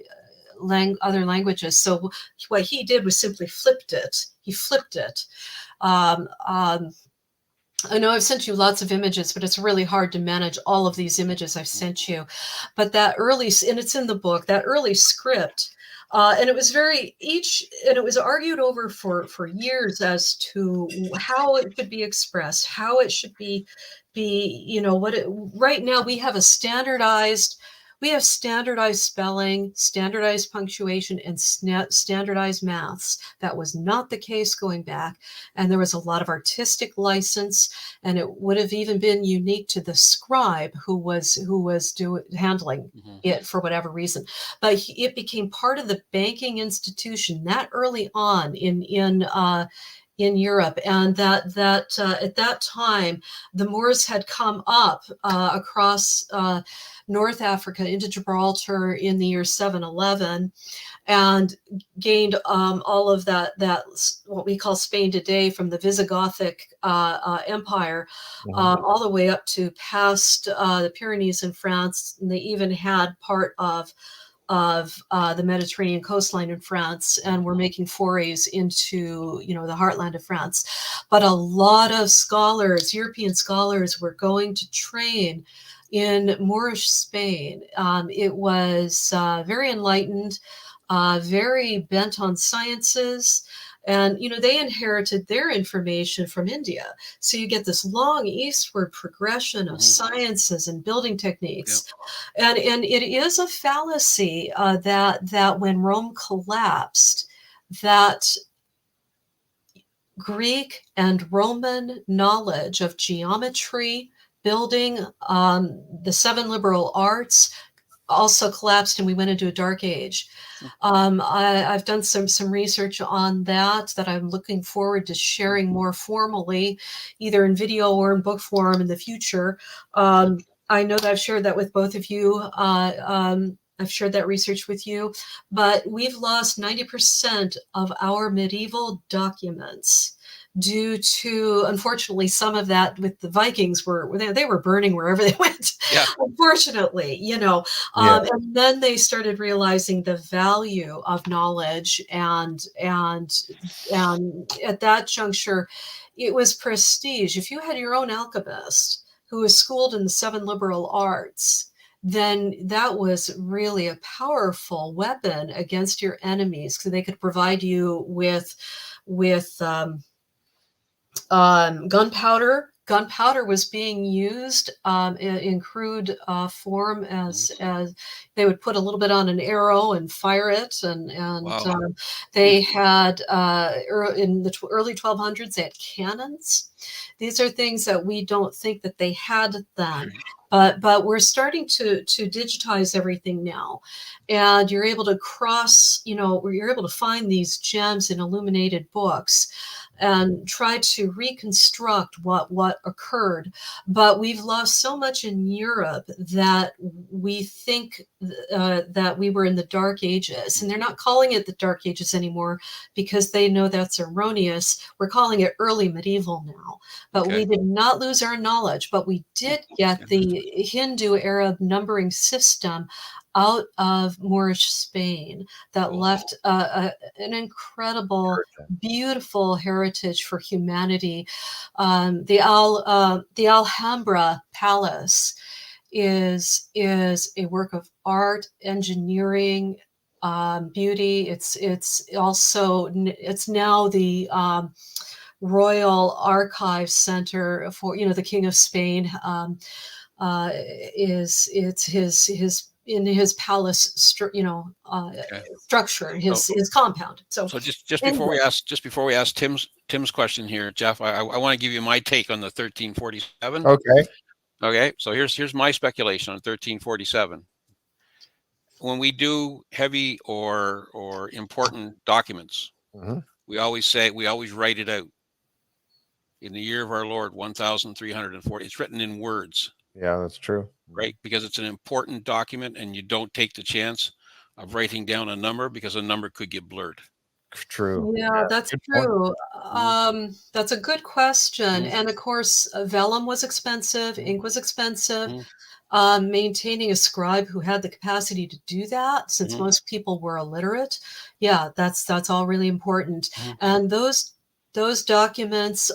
Speaker 2: other languages. So what he did was simply flipped it. He flipped it. I know I've sent you lots of images, but it's really hard to manage all of these images I've sent you. But and it's in the book, that early script. And it was and it was argued over for years as to how it should be expressed, how it should be right now we have standardized spelling, standardized punctuation, and standardized maths. That was not the case going back. And there was a lot of artistic license, and it would have even been unique to the scribe who was handling it for whatever reason. But it became part of the banking institution that early on in Europe, and that at that time the Moors had come up across North Africa into Gibraltar in the year 711, and gained all of that what we call Spain today, from the Visigothic Empire all the way up to past the Pyrenees in France. And they even had part of of the Mediterranean coastline in France, and were making forays into, the heartland of France. But a lot of scholars, European scholars, were going to train in Moorish Spain. It was very enlightened, very bent on sciences. And, they inherited their information from India. So you get this long eastward progression of sciences and building techniques. Yep. And it is a fallacy that when Rome collapsed, that Greek and Roman knowledge of geometry, building, the 7 liberal arts also collapsed, and we went into a dark age. I've done some research on that I'm looking forward to sharing more formally, either in video or in book form in the future. I know that I've shared that with both of you. I've shared that research with you, but we've lost 90% of our medieval documents due to, unfortunately, some of that with the Vikings they were burning wherever they went. Yeah. Unfortunately, and then they started realizing the value of knowledge, and at that juncture, it was prestige. If you had your own alchemist who was schooled in the 7 liberal arts, then that was really a powerful weapon against your enemies, because they could provide you with gunpowder. Gunpowder was being used in crude form as they would put a little bit on an arrow and fire it, and wow. They had in the early 1200s they had cannons. These are things that we don't think that they had then. But we're starting to digitize everything now, and you're able to you're able to find these gems in illuminated books and try to reconstruct what occurred. But we've lost so much in Europe that we think that we were in the Dark Ages, and they're not calling it the Dark Ages anymore because they know that's erroneous. We're calling it early medieval now. But we did not lose our knowledge, but we did get the Hindu-Arab numbering system out of Moorish Spain that left an incredible, beautiful heritage for humanity. The Alhambra Palace is a work of art, engineering, beauty. It's now the Royal Archive Center for the King of Spain. It's his in his palace, structure, his compound. So just
Speaker 3: before we ask Tim's question here, Jeff, I want to give you my take on the 1347. Okay. So here's my speculation on 1347. When we do heavy or important documents, we always write it out. In the year of our Lord, 1340. It's written in words.
Speaker 1: Yeah, that's true.
Speaker 3: Right? Because it's an important document, and you don't take the chance of writing down a number, because a number could get blurred.
Speaker 1: True.
Speaker 2: Yeah, that's true. That's a good question. And of course, vellum was expensive, ink was expensive. Maintaining a scribe who had the capacity to do that, since most people were illiterate, that's all really important. And those documents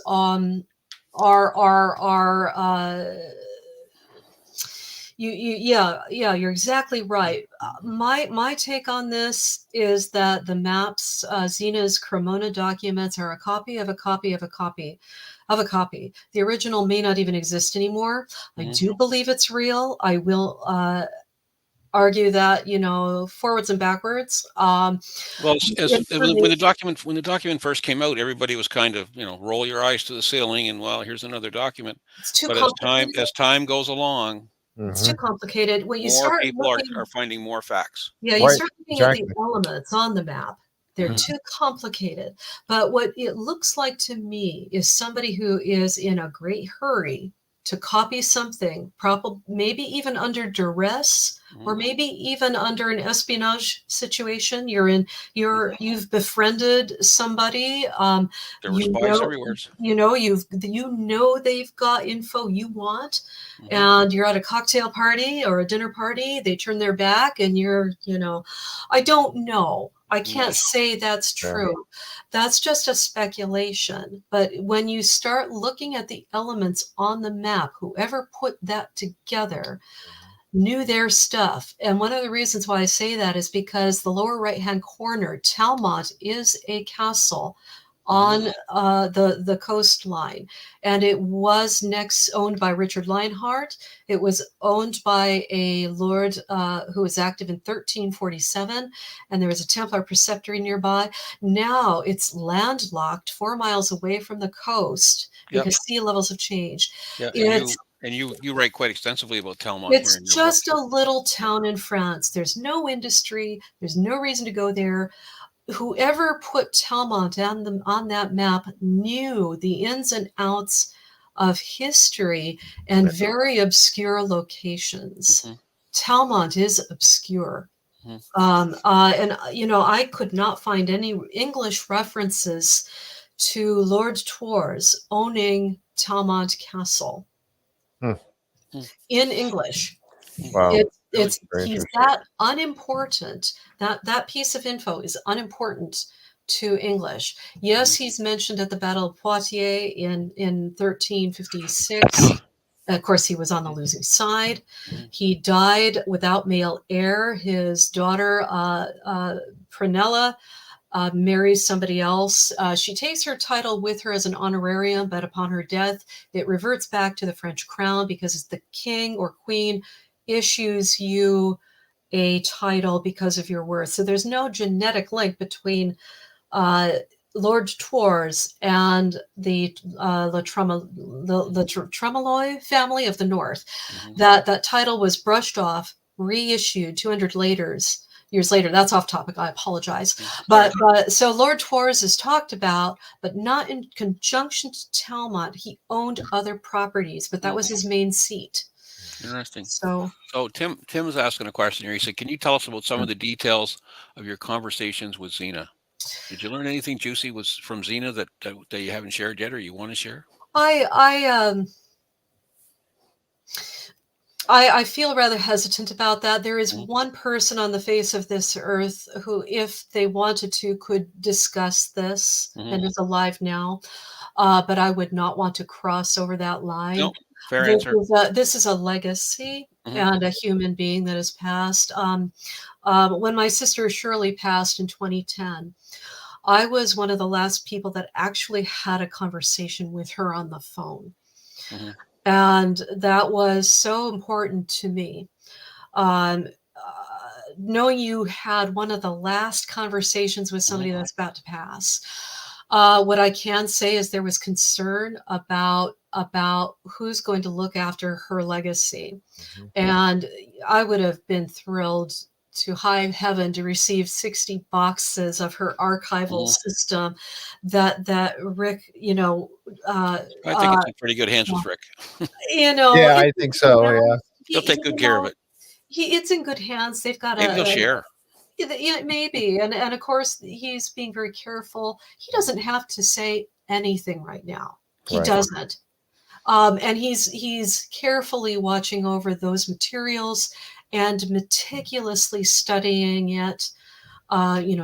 Speaker 2: you're exactly right. My take on this is that the maps, Zena's Cremona documents, are a copy of a copy of a copy of a copy. The original may not even exist anymore. I do believe it's real. I will argue that, forwards and backwards.
Speaker 3: Well, when the document first came out, everybody was kind of, roll your eyes to the ceiling and, well, here's another document.
Speaker 2: It's too
Speaker 3: but
Speaker 2: complicated.
Speaker 3: as time goes along,
Speaker 2: it's too complicated. When you
Speaker 3: more people are finding more facts.
Speaker 2: Yeah, you start looking at the elements on the map. They're too complicated. But what it looks like to me is somebody who is in a great hurry to copy something, probably maybe even under duress, or maybe even under an espionage situation. You've befriended somebody.
Speaker 3: There were spies everywhere.
Speaker 2: They've got info you want, and you're at a cocktail party or a dinner party. They turn their back, and I don't know. I can't say that's true. That's just a speculation. But when you start looking at the elements on the map, whoever put that together knew their stuff. And one of the reasons why I say that is because the lower right-hand corner, Talmont, is a castle on the coastline, and it was next owned by Richard Lionheart. It was owned by a lord who was active in 1347, and there was a Templar preceptory nearby. Now it's landlocked 4 miles away from the coast because sea levels have changed.
Speaker 3: And you write quite extensively about Talmont.
Speaker 2: It's just a little town in France. There's no industry. There's no reason to go there. Whoever put Talmont on that map knew the ins and outs of history and very obscure locations. Talmont is obscure. And I could not find any English references to Lord Torres owning Talmont Castle in English.
Speaker 1: Wow.
Speaker 2: He's that unimportant. That piece of info is unimportant to English. Yes, he's mentioned at the Battle of Poitiers in 1356. Of course, he was on the losing side. He died without male heir. His daughter, Prunella, marries somebody else. She takes her title with her as an honorarium, but upon her death, it reverts back to the French crown because it's the king or queen issues you a title because of your worth. So there's no genetic link between Lord Torres and the Tremoloy family of the North. That title was brushed off, reissued 200 years later. That's off topic. I apologize. But so Lord Torres is talked about, but not in conjunction to Talmont. He owned other properties, but that was his main seat.
Speaker 3: Interesting.
Speaker 2: So
Speaker 3: Tim's asking a question here. He said, "Can you tell us about some of the details of your conversations with Zena? Did you learn anything juicy from Zena that you haven't shared yet, or you want to share?"
Speaker 2: I feel rather hesitant about that. There is one person on the face of this earth who, if they wanted to, could discuss this and is alive now. But I would not want to cross over that line.
Speaker 3: No, fair answer.
Speaker 2: This is a legacy and a human being that has passed. When my sister Shirley passed in 2010, I was one of the last people that actually had a conversation with her on the phone. And that was so important to me. Knowing you had one of the last conversations with somebody that's about to pass. What I can say is there was concern about who's going to look after her legacy. And I would have been thrilled to high heaven to receive 60 boxes of her archival system that Rick,
Speaker 3: I think it's in pretty good hands with Rick.
Speaker 1: Yeah, I think so. Yeah,
Speaker 3: he'll take good care of it.
Speaker 2: It's in good hands. They've got
Speaker 3: Maybe he'll share.
Speaker 2: Yeah, maybe. And of course, he's being very careful. He doesn't have to say anything right now. He doesn't. And he's carefully watching over those materials and meticulously studying it,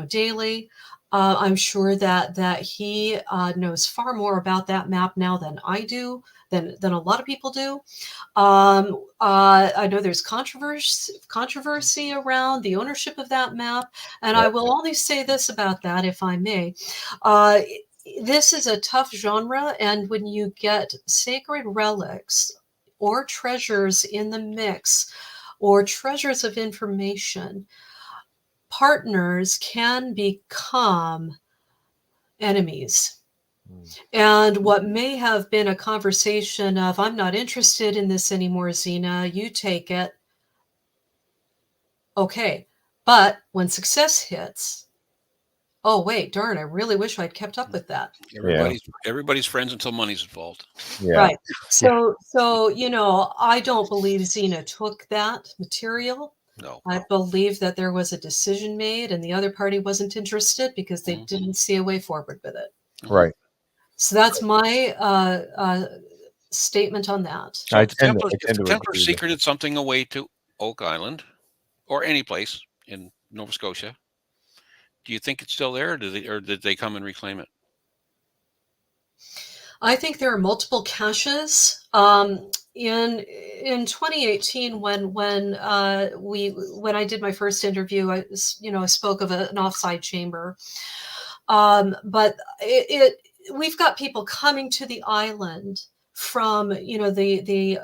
Speaker 2: daily. I'm sure that he knows far more about that map now than I do, than a lot of people do. I know there's controversy around the ownership of that map, and I will only say this about that, if I may. This is a tough genre, and when you get sacred relics or treasures in the mix, or treasures of information, partners can become enemies. And what may have been a conversation of, I'm not interested in this anymore, Zena, you take it. Okay. But when success hits, Oh, wait, darn, I really wish I'd kept up with that.
Speaker 3: Everybody's friends until money's involved.
Speaker 1: Yeah.
Speaker 2: Right. So, I don't believe Zena took that material.
Speaker 3: No.
Speaker 2: I believe that there was a decision made and the other party wasn't interested because they didn't see a way forward with it.
Speaker 1: Right.
Speaker 2: So that's my statement on that.
Speaker 3: So if the Templars secreted something away to Oak Island or any place in Nova Scotia, do you think it's still there, or did they come and reclaim it?
Speaker 2: I think there are multiple caches. In 2018, when I did my first interview, I spoke of an offside chamber. But we've got people coming to the island from the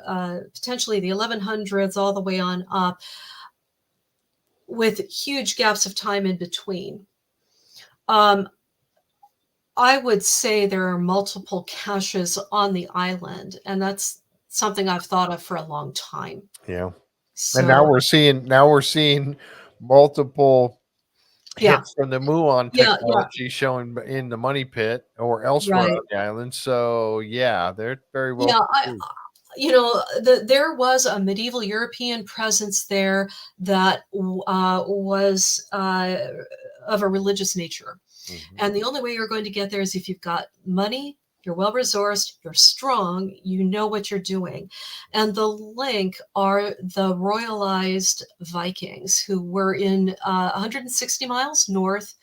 Speaker 2: potentially the 1100s all the way on up, with huge gaps of time in between. I would say there are multiple caches on the island, and that's something I've thought of for a long time.
Speaker 1: Yeah.
Speaker 2: So,
Speaker 1: and now we're seeing multiple hits from the muon technology showing in the money pit or elsewhere on the island. So yeah, they're very well.
Speaker 2: There was a medieval European presence there that was of a religious nature. And the only way you're going to get there is if you've got money, you're well-resourced, you're strong, you know what you're doing. And the link are the royalized Vikings who were in 160 miles north,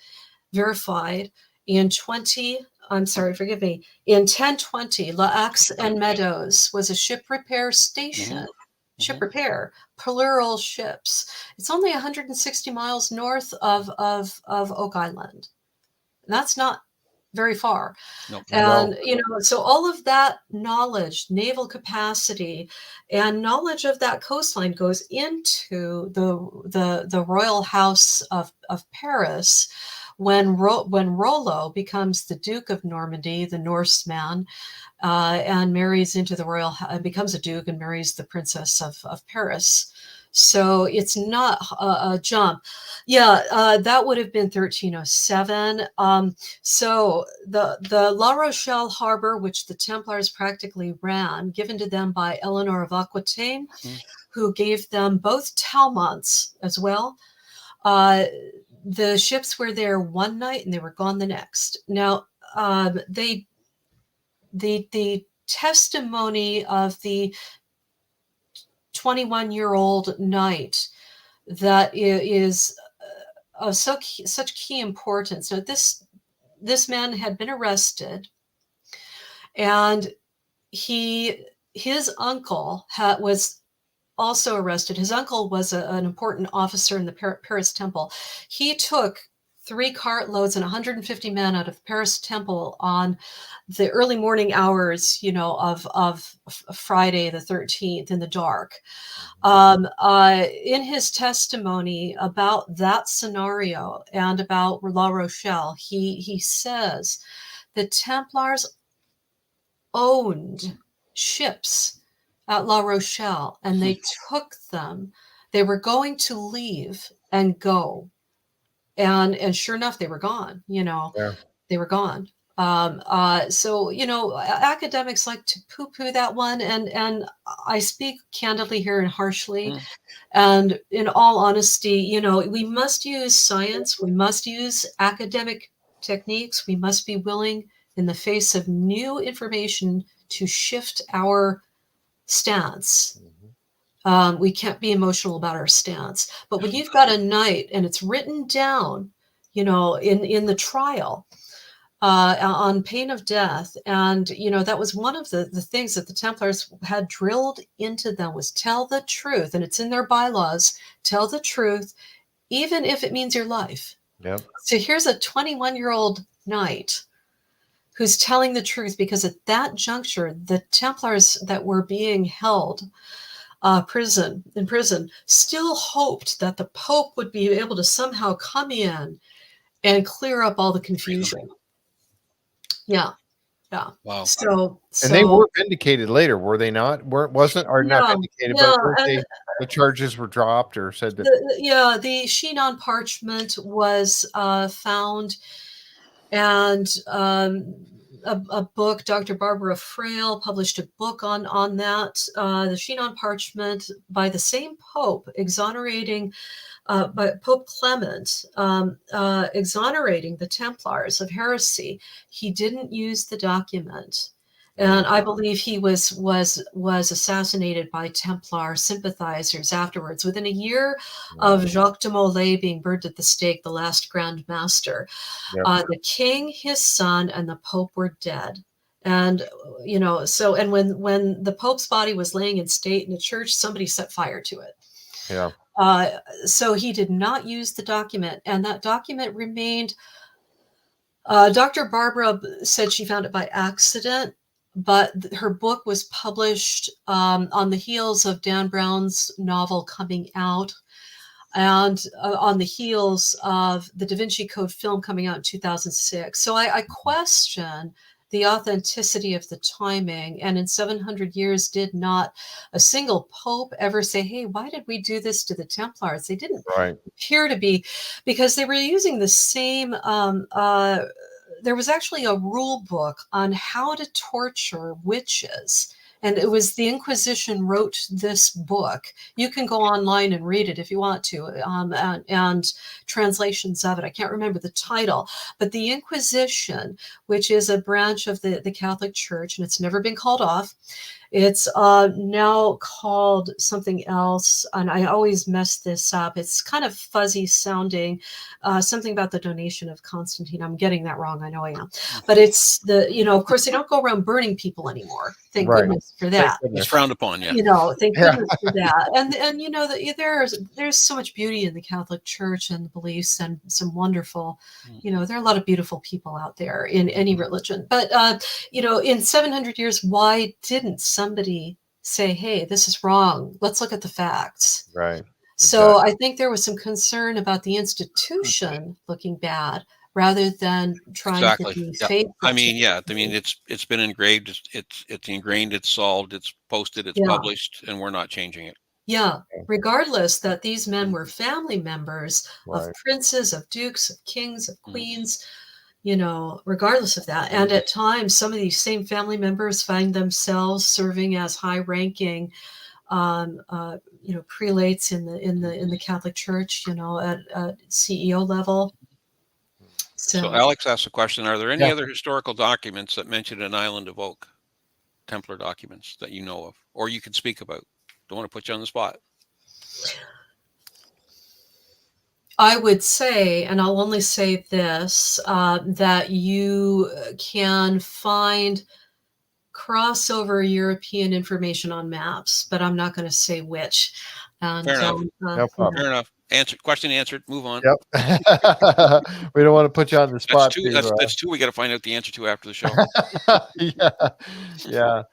Speaker 2: verified in 1020, La Axe and Meadows was a ship repair station. Ship repair, plural ships. It's only 160 miles north of Oak Island. That's not very far. And, so all of that knowledge, naval capacity, and knowledge of that coastline goes into the royal house of Paris when Rollo becomes the Duke of Normandy, the Norseman, and marries into the royal, becomes a duke and marries the Princess of Paris. So it's not a jump. That would have been 1307. So the La Rochelle harbor, which the Templars practically ran, given to them by Eleanor of Aquitaine, who gave them both Talmonts as well. The ships were there one night and they were gone the next. Now, the testimony of the 21-year-old knight that is of such key importance. So this man had been arrested, and his uncle was also arrested. His uncle was an important officer in the Paris Temple. He took 3 cartloads and 150 men out of Paris Temple on the early morning hours, of Friday the 13th in the dark. In his testimony about that scenario and about La Rochelle, he says the Templars owned ships at La Rochelle and they took them. They were going to leave and go. And sure enough, they were gone, they were gone. So, academics like to poo-poo that one. And I speak candidly here and harshly. And in all honesty, we must use science. We must use academic techniques. We must be willing in the face of new information to shift our stance. We can't be emotional about our stance. But when you've got a knight and it's written down, in the trial on pain of death, and, that was one of the things that the Templars had drilled into them was tell the truth. And it's in their bylaws, tell the truth, even if it means your life.
Speaker 1: Yep.
Speaker 2: So here's a 21-year-old knight who's telling the truth, because at that juncture, the Templars that were being held in prison, still hoped that the Pope would be able to somehow come in and clear up all the confusion. Yeah.
Speaker 3: Wow.
Speaker 2: So
Speaker 1: they were vindicated later, were they not? Not vindicated, but the charges were dropped or said that.
Speaker 2: The sheen on parchment was found and a book, Dr. Barbara Frail published a book on that, the Sheen on Parchment, by the same Pope, exonerating by Pope Clement, exonerating the Templars of heresy. He didn't use the document. And I believe he was assassinated by Templar sympathizers afterwards. Within a year of Jacques de Molay being burned at the stake, the last Grand Master, the king, his son, and the Pope were dead. And so when the Pope's body was laying in state in the church, somebody set fire to it.
Speaker 1: Yeah.
Speaker 2: So he did not use the document, and that document remained. Dr. Barbara said she found it by accident, but her book was published on the heels of Dan Brown's novel coming out, and on the heels of the Da Vinci Code film coming out in 2006. So I question the authenticity of the timing. And in 700 years, did not a single pope ever say, hey, why did we do this to the Templars? They didn't appear to be, because they were using the same, there was actually a rule book on how to torture witches. And it was the Inquisition wrote this book. You can go online and read it if you want to, and translations of it. I can't remember the title, but the Inquisition, which is a branch of the Catholic Church, and it's never been called off. It's now called something else, and I always mess this up. It's kind of fuzzy sounding, something about the donation of Constantine. I'm getting that wrong. I know I am. But it's of course, they don't go around burning people anymore. Thank goodness for that.
Speaker 3: It's frowned upon, yeah.
Speaker 2: Thank goodness for that. And there's so much beauty in the Catholic Church and the beliefs, and some wonderful, there are a lot of beautiful people out there in any religion. But in 700 years, why didn't somebody say, hey, this is wrong, let's look at the facts?
Speaker 1: Right.
Speaker 2: So I think there was some concern about the institution looking bad, rather than trying to be faithful.
Speaker 3: It's been engraved, it's ingrained, it's solved, it's posted, it's published, and we're not changing it.
Speaker 2: Yeah, regardless that these men were family members of princes, of dukes, of kings, of queens, regardless of that. And at times, some of these same family members find themselves serving as high-ranking prelates in the Catholic Church, at CEO level.
Speaker 3: So Alex asked a question: are there any other historical documents that mention an island of Oak? Templar documents that you know of, or you can speak about? Don't want to put you on the spot.
Speaker 2: I would say, and I'll only say this, that you can find crossover European information on maps, but I'm not going to say which. And,
Speaker 3: fair enough. Fair enough. Question answered. Move on.
Speaker 1: Yep. We don't want to put you on the spot.
Speaker 3: That's two we got to find out the answer to after the show.
Speaker 1: Yeah.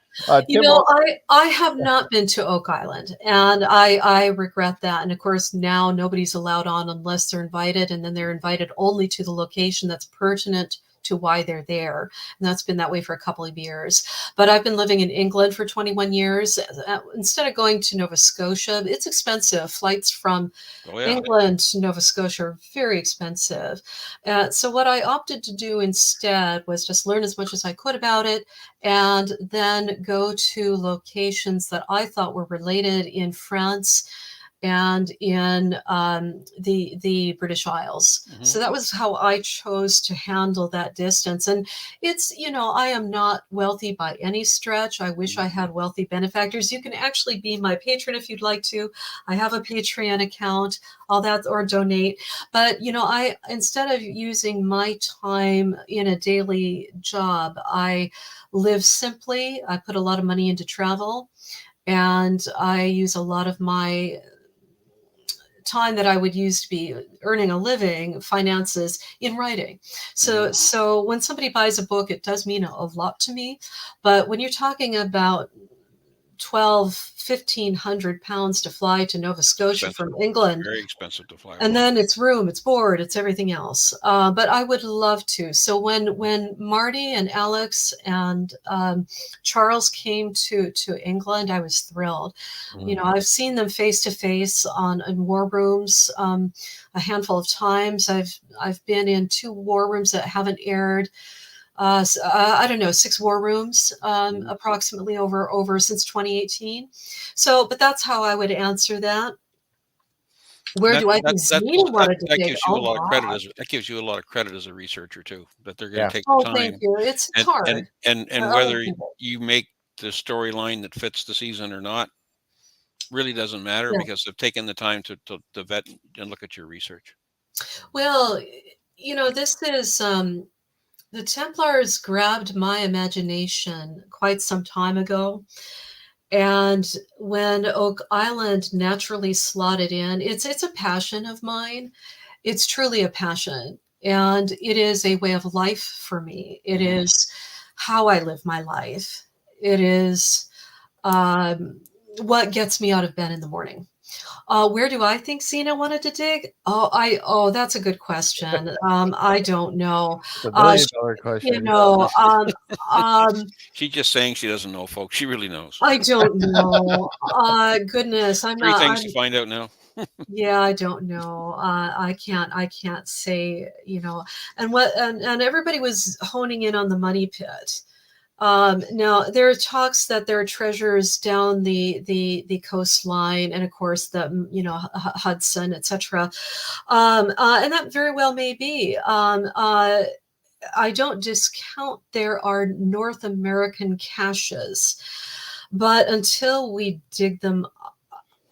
Speaker 2: I have not been to Oak Island, and I regret that. And of course, now nobody's allowed on unless they're invited, and then they're invited only to the location that's pertinent to why they're there. And that's been that way for a couple of years. But I've been living in England for 21 years. Instead of going to Nova Scotia, it's expensive. Flights from England to Nova Scotia are very expensive. So what I opted to do instead was just learn as much as I could about it, and then go to locations that I thought were related in France and in the British Isles. So that was how I chose to handle that distance. And it's, I am not wealthy by any stretch. I wish I had wealthy benefactors. You can actually be my patron if you'd like to. I have a Patreon account, all that, or donate. But, I, instead of using my time in a daily job, I live simply. I put a lot of money into travel, and I use a lot of my time that I would use to be earning a living, finances, in writing. So when somebody buys a book, it does mean a lot to me. But when you're talking about 1,500 pounds to fly to Nova Scotia from England.
Speaker 3: Very expensive to fly.
Speaker 2: And then it's room, it's board, it's everything else. But I would love to. So when Marty and Alex and Charles came to England, I was thrilled. You know, I've seen them face to face in war rooms a handful of times. I've been in 2 war rooms that haven't aired. I don't know, 6 war rooms approximately over since 2018. So, but that's how I would answer that. Where do I think Zena wanted to dig?
Speaker 3: That gives you a lot of credit. That gives you a lot of credit as a researcher too. That they're going to take the time.
Speaker 2: Thank you. It's hard.
Speaker 3: And whether you make the storyline that fits the season or not really doesn't matter because they've taken the time to vet and look at your research. Well,
Speaker 2: you know, this is the Templars grabbed my imagination quite some time ago. And when Oak Island naturally slotted in, it's a passion of mine. It's truly a passion. And it is a way of life for me. It is how I live my life. It is what gets me out of bed in the morning. Where do I think Zena wanted to dig? That's a good question. I don't know.
Speaker 1: It's a $1 million question.
Speaker 2: You know,
Speaker 3: she's just saying she doesn't know, folks. She really knows.
Speaker 2: I don't know. Goodness, I'm
Speaker 3: Three
Speaker 2: not.
Speaker 3: things to find out now.
Speaker 2: Yeah, I don't know. I can't say. You know, and everybody was honing in on the money pit. Now there are talks that there are treasures down the coastline, and of course the Hudson, etc. And that very well may be. I don't discount there are North American caches, but until we dig them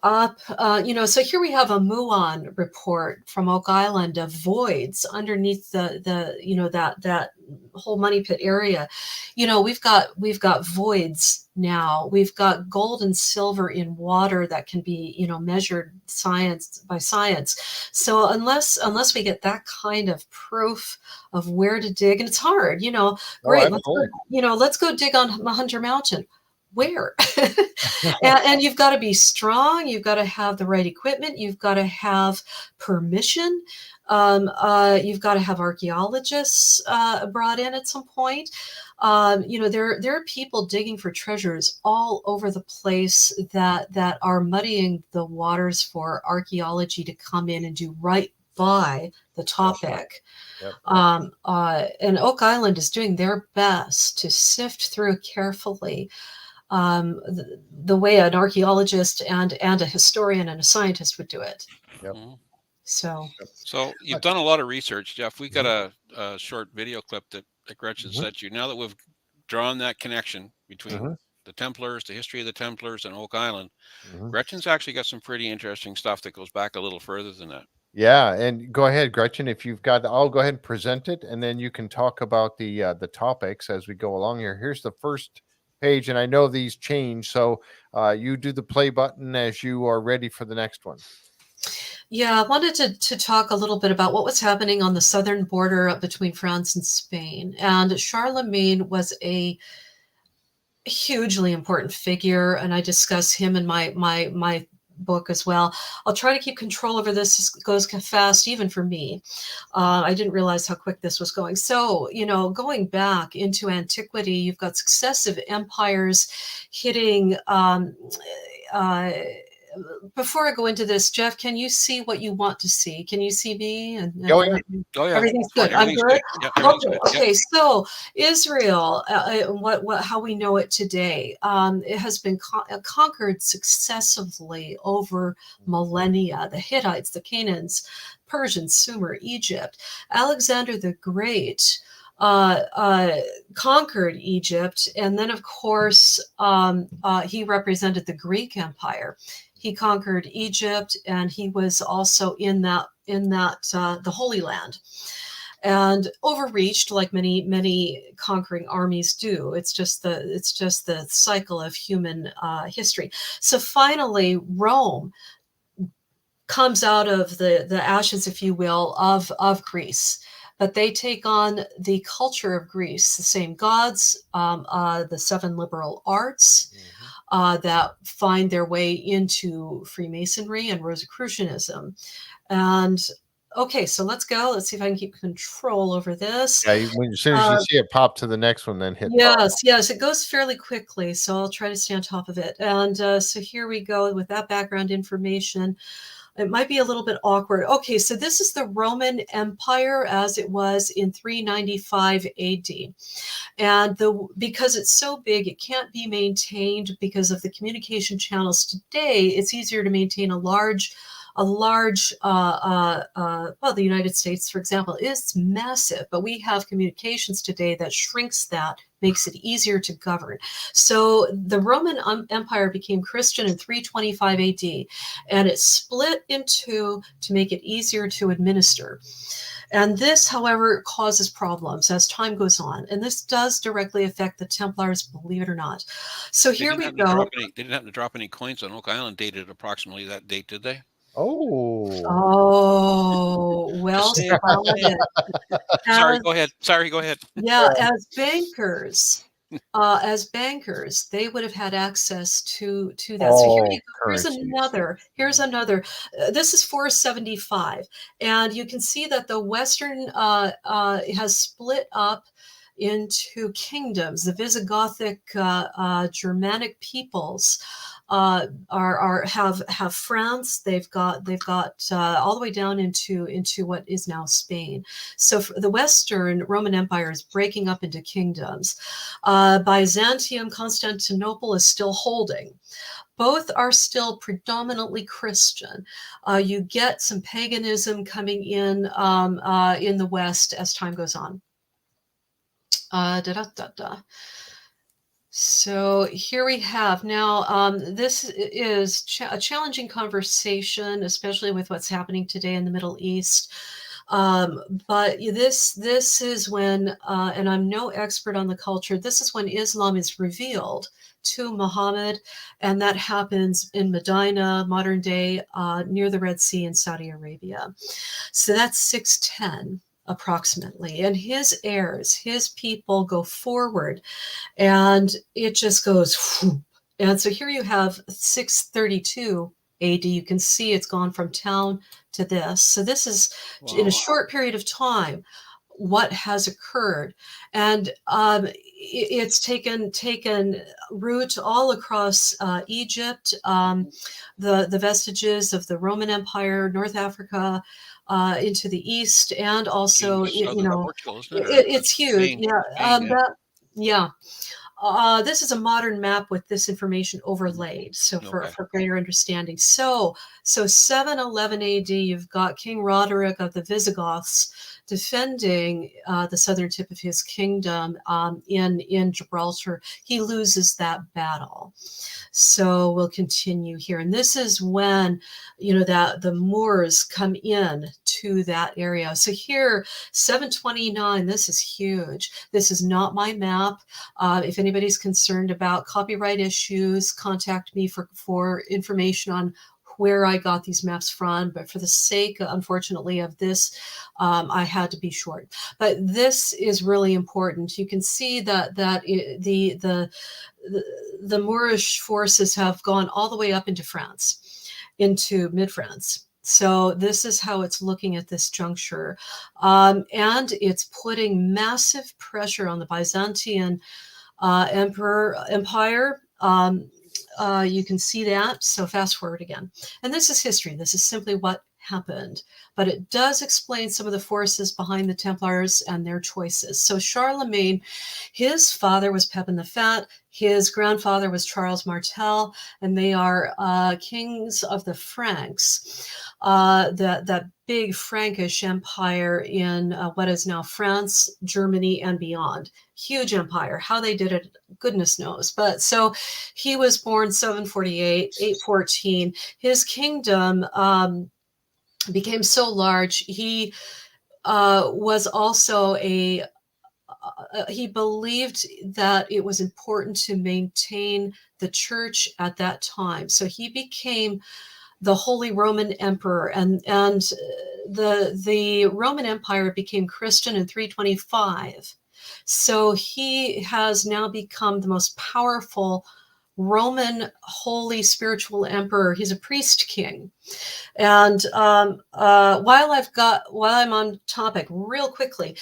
Speaker 2: up, so here we have a Muon report from Oak Island of voids underneath that whole money pit area. You know, we've got voids now. We've got gold and silver in water that can be, measured science by science. So unless we get that kind of proof of where to dig, and it's hard, great. Let's go dig on Hunter Mountain. Where? and you've got to be strong. You've got to have the right equipment. You've got to have permission. You've got to have archaeologists brought in at some point. There are people digging for treasures all over the place that are muddying the waters for archaeology to come in and do right by the topic. Yep. And Oak Island is doing their best to sift through carefully the way an archaeologist and a historian and a scientist would do it.
Speaker 1: Yep.
Speaker 2: So
Speaker 3: you've done a lot of research, Jeff. We got a short video clip that Gretchen sent you. Now that we've drawn that connection between the Templars, the history of the Templars, and Oak Island, Gretchen's actually got some pretty interesting stuff that goes back a little further than that.
Speaker 1: Yeah, and go ahead, Gretchen. If you've got, I'll go ahead and present it, and then you can talk about the topics as we go along here. Here's the first page, and I know these change, so you do the play button as you are ready for the next one.
Speaker 2: Yeah, I wanted to talk a little bit about what was happening on the southern border between France and Spain. And Charlemagne was a hugely important figure, and I discuss him in my book as well. I'll try to keep control over this. This goes fast, even for me. I didn't realize how quick this was going. So, going back into antiquity, you've got successive empires hitting. Before I go into this, Jeff, can you see what you want to see? Can you see me?
Speaker 3: Oh yeah.
Speaker 2: Everything's good. I'm good. Yeah, okay. So Israel, how we know it today, it has been conquered successively over millennia. The Hittites, the Canaans, Persians, Sumer, Egypt. Alexander the Great conquered Egypt, and then of course he represented the Greek Empire. He conquered Egypt, and he was also in that the Holy Land, and overreached like many conquering armies do. It's just the cycle of human history. So finally, Rome comes out of the ashes, if you will, of Greece. but they take on the culture of Greece, the same gods, the 7 liberal arts that find their way into Freemasonry and Rosicrucianism. And okay, so let's go. Let's see if I can keep control over this.
Speaker 1: Yeah, as soon as you see it pop to the next one, then hit
Speaker 2: yes, yes, it goes fairly quickly, so I'll try to stay on top of it. And so here we go with that background information. It might be a little bit awkward. Okay, so this is the Roman Empire as it was in 395 AD. And because it's so big, it can't be maintained because of the communication channels today. It's easier to maintain a large, well, the United States, for example, is massive, but we have communications today that shrinks that, makes it easier to govern. So the Roman Empire became Christian in 325 AD, and it split in two to make it easier to administer. And this, however, causes problems as time goes on. And this does directly affect the Templars, believe it or not. So here we go.
Speaker 3: They didn't have to drop any coins on Oak Island dated approximately that date, did they?
Speaker 2: Oh, well spotted.
Speaker 3: Sorry, go ahead.
Speaker 2: Yeah, as bankers, they would have had access to that. So here you go. Here's another. This is 475, and you can see that the Western has split up into kingdoms. The Visigothic Germanic peoples have France. They've got all the way down into what is now Spain. So the Western Roman Empire is breaking up into kingdoms. Byzantium, Constantinople is still holding. Both are still predominantly Christian. You get some paganism coming in the West as time goes on. So here we have now, this is a challenging conversation, especially with what's happening today in the Middle East. But this is when, and I'm no expert on the culture, this is when Islam is revealed to Muhammad, and that happens in Medina, modern day, near the Red Sea in Saudi Arabia. So that's 610. Approximately, and his heirs, his people go forward, and it just goes whoop. And so here you have 632 AD. You can see it's gone from town to this. So this is in a short period of time what has occurred, and it's taken root all across Egypt, the vestiges of the Roman Empire, North Africa, into the east, and also it's huge. This is a modern map with this information overlaid, so for greater understanding. So 711 AD, you've got King Roderick of the Visigoths defending the southern tip of his kingdom in Gibraltar. He loses that battle. So we'll continue here. And this is when, that the Moors come in to that area. So here, 729, this is huge. This is not my map. If anybody's concerned about copyright issues, contact me for information on where I got these maps from, but for the sake, unfortunately, of this, I had to be short. But this is really important. You can see that the Moorish forces have gone all the way up into France, into mid-France. So this is how it's looking at this juncture. And it's putting massive pressure on the Byzantine Empire. You can see that. So fast forward again. And this is history. This is simply what happened. But it does explain some of the forces behind the Templars and their choices. So Charlemagne, his father was Pepin the Fat. His grandfather was Charles Martel, and they are kings of the Franks, that big Frankish empire in what is now France, Germany, and beyond. Huge empire. How they did it, goodness knows. But so he was born 748, 814. His kingdom became so large. He was also he believed that it was important to maintain the church at that time. So he became the Holy Roman Emperor, and the Roman Empire became Christian in 325. So he has now become the most powerful Roman holy spiritual emperor. He's a priest king. And while I'm on topic, real quickly,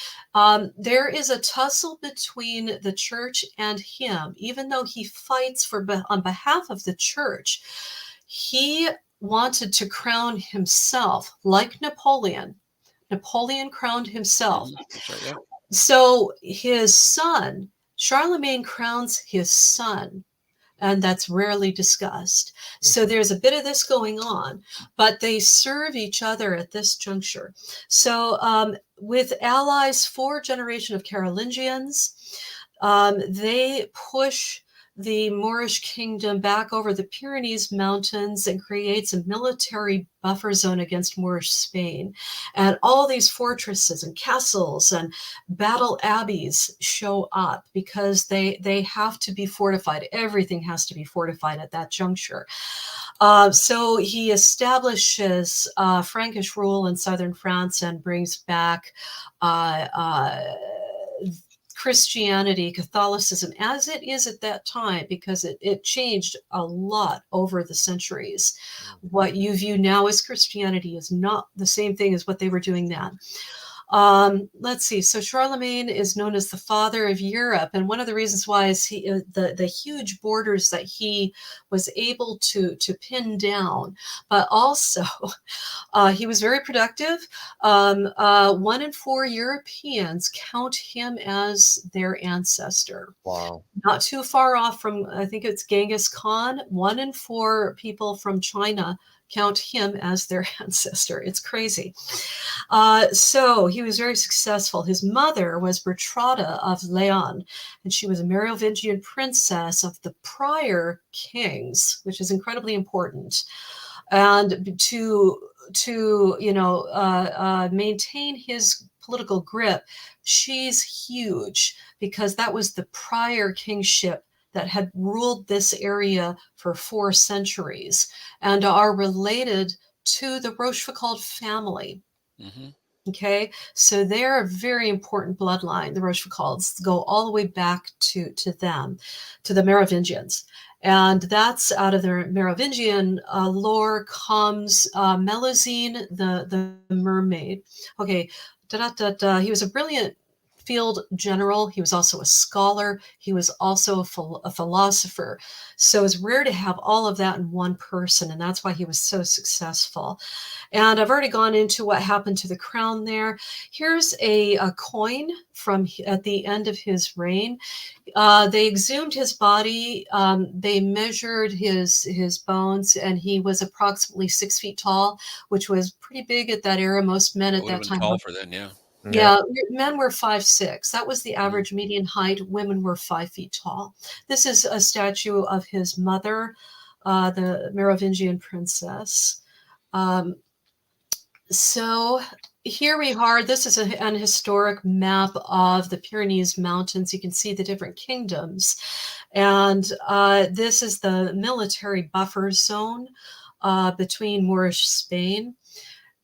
Speaker 2: there is a tussle between the church and him. Even though he fights on behalf of the church, he wanted to crown himself like Napoleon. Napoleon crowned himself.
Speaker 3: That's right, yeah.
Speaker 2: So his son, Charlemagne, crowns his son, and that's rarely discussed. So there's a bit of this going on, but they serve each other at this juncture. So with allies, 4 generation of Carolingians, they push the Moorish kingdom back over the Pyrenees Mountains and creates a military buffer zone against Moorish Spain. And all these fortresses and castles and battle abbeys show up because they have to be fortified. Everything has to be fortified at that juncture. So he establishes Frankish rule in southern France and brings back Christianity, Catholicism, as it is at that time, because it changed a lot over the centuries. What you view now as Christianity is not the same thing as what they were doing then. Let's see. So Charlemagne is known as the father of Europe, and one of the reasons why is the huge borders that he was able to pin down, but also he was very productive. 1 in 4 Europeans count him as their ancestor.
Speaker 1: Wow.
Speaker 2: Not too far off from, I think it's Genghis Khan. 1 in 4 people from China count him as their ancestor. It's crazy. So he was very successful. His mother was Bertrada of Leon, and she was a Merovingian princess of the prior kings, which is incredibly important. And to maintain his political grip, she's huge because that was the prior kingship that had ruled this area for 4 centuries and are related to the Rochefoucauld family.
Speaker 3: Mm-hmm.
Speaker 2: Okay, so they're a very important bloodline. The Rochefocaulds go all the way back to them, to the Merovingians. And that's out of their Merovingian lore comes Melusine, the mermaid. Okay, he was a brilliant field general. He was also a scholar. He was also a philosopher. So it's rare to have all of that in one person, and that's why he was so successful. And I've already gone into what happened to the crown there. Here's a coin from at the end of his reign. They exhumed his body. They measured his bones, and he was approximately 6 feet tall, which was pretty big at that era. Most men at that time
Speaker 3: tall for then, yeah.
Speaker 2: Yeah, men were 5'6". That was the average median height. Women were 5 feet tall. This is a statue of his mother, the Merovingian princess. So here we are. This is an historic map of the Pyrenees Mountains. You can see the different kingdoms. And this is the military buffer zone between Moorish Spain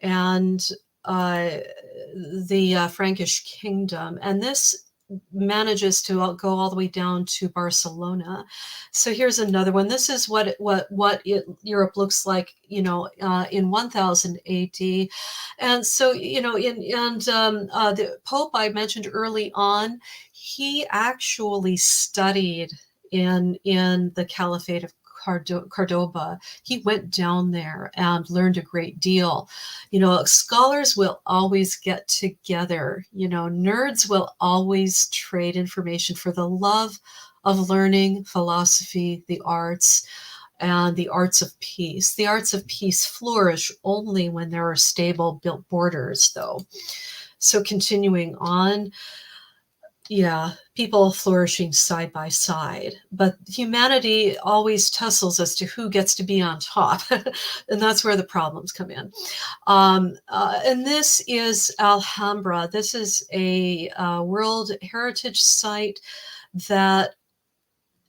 Speaker 2: and the Frankish kingdom. And this manages to go all the way down to Barcelona. So here's another one. This is what Europe looks like, in 1000 AD. And so, the Pope I mentioned early on, he actually studied in the Caliphate of Cordoba. He went down there and learned a great deal. Scholars will always get together. Nerds will always trade information for the love of learning, philosophy, the arts, and the arts of peace. The arts of peace flourish only when there are stable built borders, though. So continuing on, people flourishing side by side, but humanity always tussles as to who gets to be on top, and that's where the problems come in. And this is Alhambra. This is a World Heritage Site that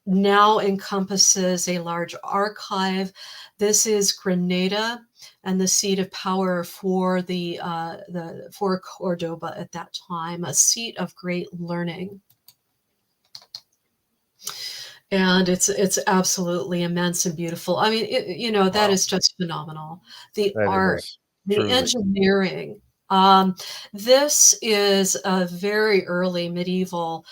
Speaker 2: now encompasses a large archive. This is Granada and the seat of power for for Cordoba at that time, a seat of great learning. And it's absolutely immense and beautiful. I mean, that is just phenomenal. The art, the engineering. This is a very early medieval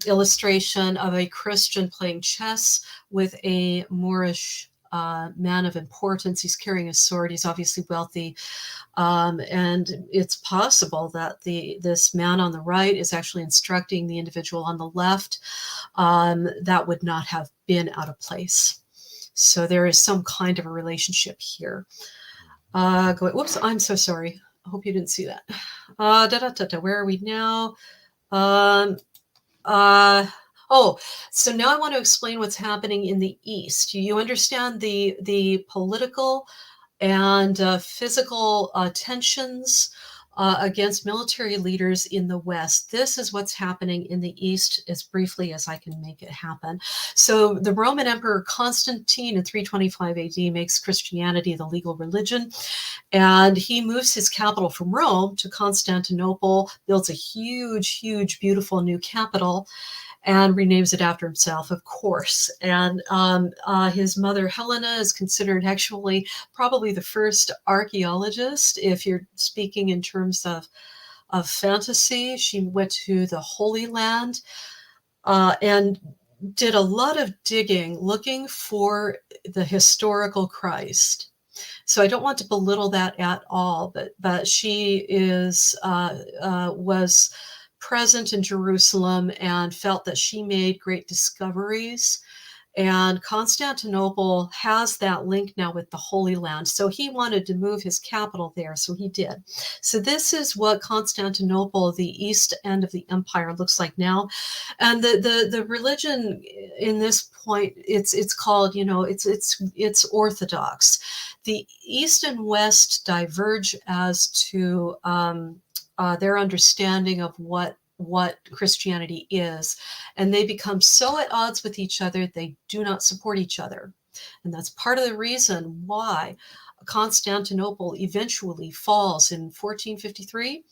Speaker 2: illustration of a Christian playing chess with a Moorish man of importance. He's carrying a sword. He's obviously wealthy. And it's possible that this man on the right is actually instructing the individual on the left. That would not have been out of place. So there is some kind of a relationship here. Whoops, I'm so sorry. I hope you didn't see that. Where are we now? So now I want to explain what's happening in the East. You understand the political and physical tensions against military leaders in the West. This is what's happening in the East as briefly as I can make it happen. So the Roman Emperor Constantine in 325 AD makes Christianity the legal religion, and he moves his capital from Rome to Constantinople, builds a huge, huge, beautiful new capital, and renames it after himself, of course. And his mother, Helena, is considered actually probably the first archaeologist, if you're speaking in terms of fantasy. She went to the Holy Land and did a lot of digging, looking for the historical Christ. So I don't want to belittle that at all, but she was present in Jerusalem and felt that she made great discoveries. And Constantinople has that link now with the Holy Land. So he wanted to move his capital there, so he did. So this is what Constantinople, the east end of the empire, looks like now. And the religion in this point, it's called, it's Orthodox. The East and West diverge as to their understanding of what Christianity is, and they become so at odds with each other they do not support each other. And that's part of the reason why Constantinople eventually falls in 1453,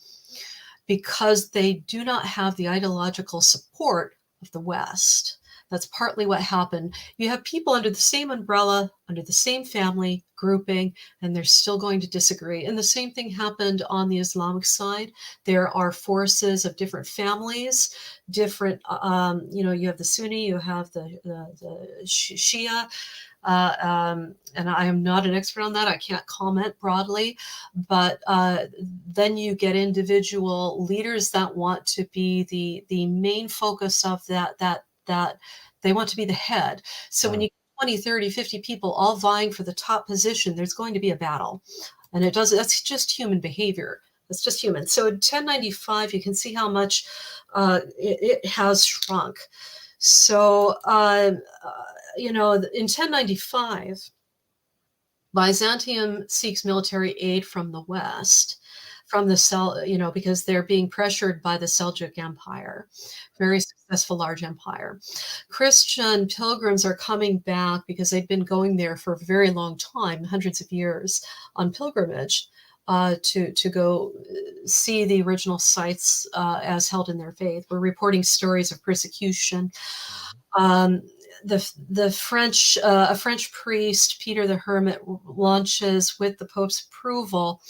Speaker 2: because they do not have the ideological support of the West. That's partly what happened. You have people under the same umbrella, under the same family grouping, and they're still going to disagree. And the same thing happened on the Islamic side. There are forces of different families, different, you have the Sunni, you have the Shia, and I am not an expert on that. I can't comment broadly, but then you get individual leaders that want to be the main focus of that they want to be the head. So when you 20, 30, 50 people all vying for the top position, there's going to be a battle. And that's just human behavior. That's just human. So in 1095, you can see how much it has shrunk. So, in 1095, Byzantium seeks military aid from the West, from the because they're being pressured by the Seljuk Empire, very successful large empire. Christian pilgrims are coming back because they've been going there for a very long time, hundreds of years, on pilgrimage to go see the original sites as held in their faith. We're reporting stories of persecution. The French, a French priest, Peter the Hermit, launches with the Pope's approval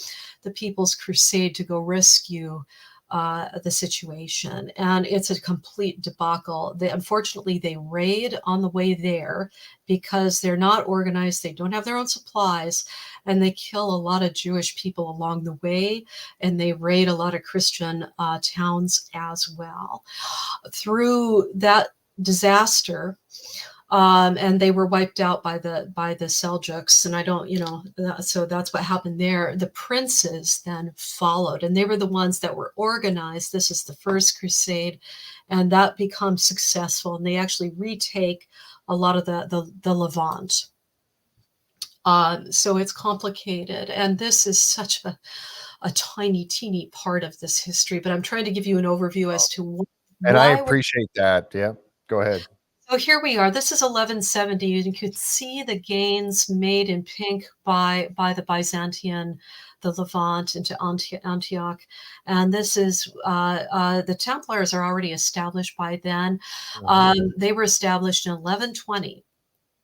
Speaker 2: the People's Crusade to go rescue the situation, and it's a complete debacle. Unfortunately, they raid on the way there because they're not organized, they don't have their own supplies, and they kill a lot of Jewish people along the way, and they raid a lot of Christian towns as well. Through that disaster, and they were wiped out by the Seljuks, and I don't, so that's what happened there. The princes then followed, and they were the ones that were organized. This is the first crusade, and that becomes successful, and they actually retake a lot of the Levant. So it's complicated, and this is such a tiny, teeny part of this history, but I'm trying to give you an overview as to
Speaker 1: and I appreciate that. Yeah. Go ahead.
Speaker 2: So here we are. This is 1170. You can see the gains made in pink by the Byzantine, the Levant into Antioch, and this is the Templars are already established by then. They were established in 1120,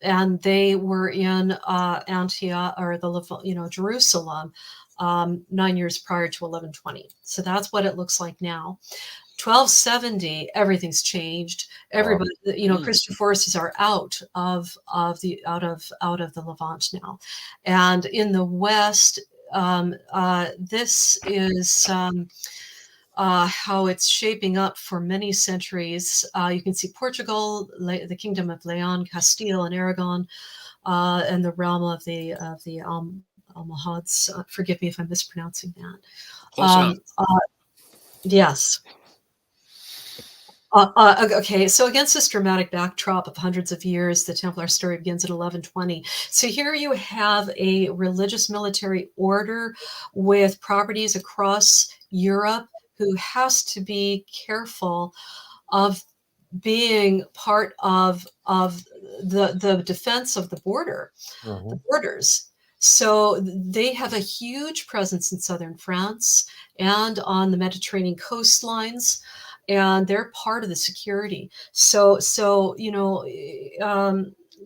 Speaker 2: and they were in Antioch or Jerusalem 9 years prior to 1120. So that's what it looks like now. 1270, everything's changed. Everybody, Christian forces are out of the Levant now, and in the West, this is how it's shaping up for many centuries. You can see Portugal, the Kingdom of Leon, Castile, and Aragon, and the realm of the Almohads. Forgive me if I'm mispronouncing that.
Speaker 3: Close enough.
Speaker 2: Yes. Okay, so against this dramatic backdrop of hundreds of years, the Templar story begins at 1120. So here you have a religious military order with properties across Europe who has to be careful of being part of the defense of the border, the borders. So they have a huge presence in southern France and on the Mediterranean coastlines, and they're part of the security. So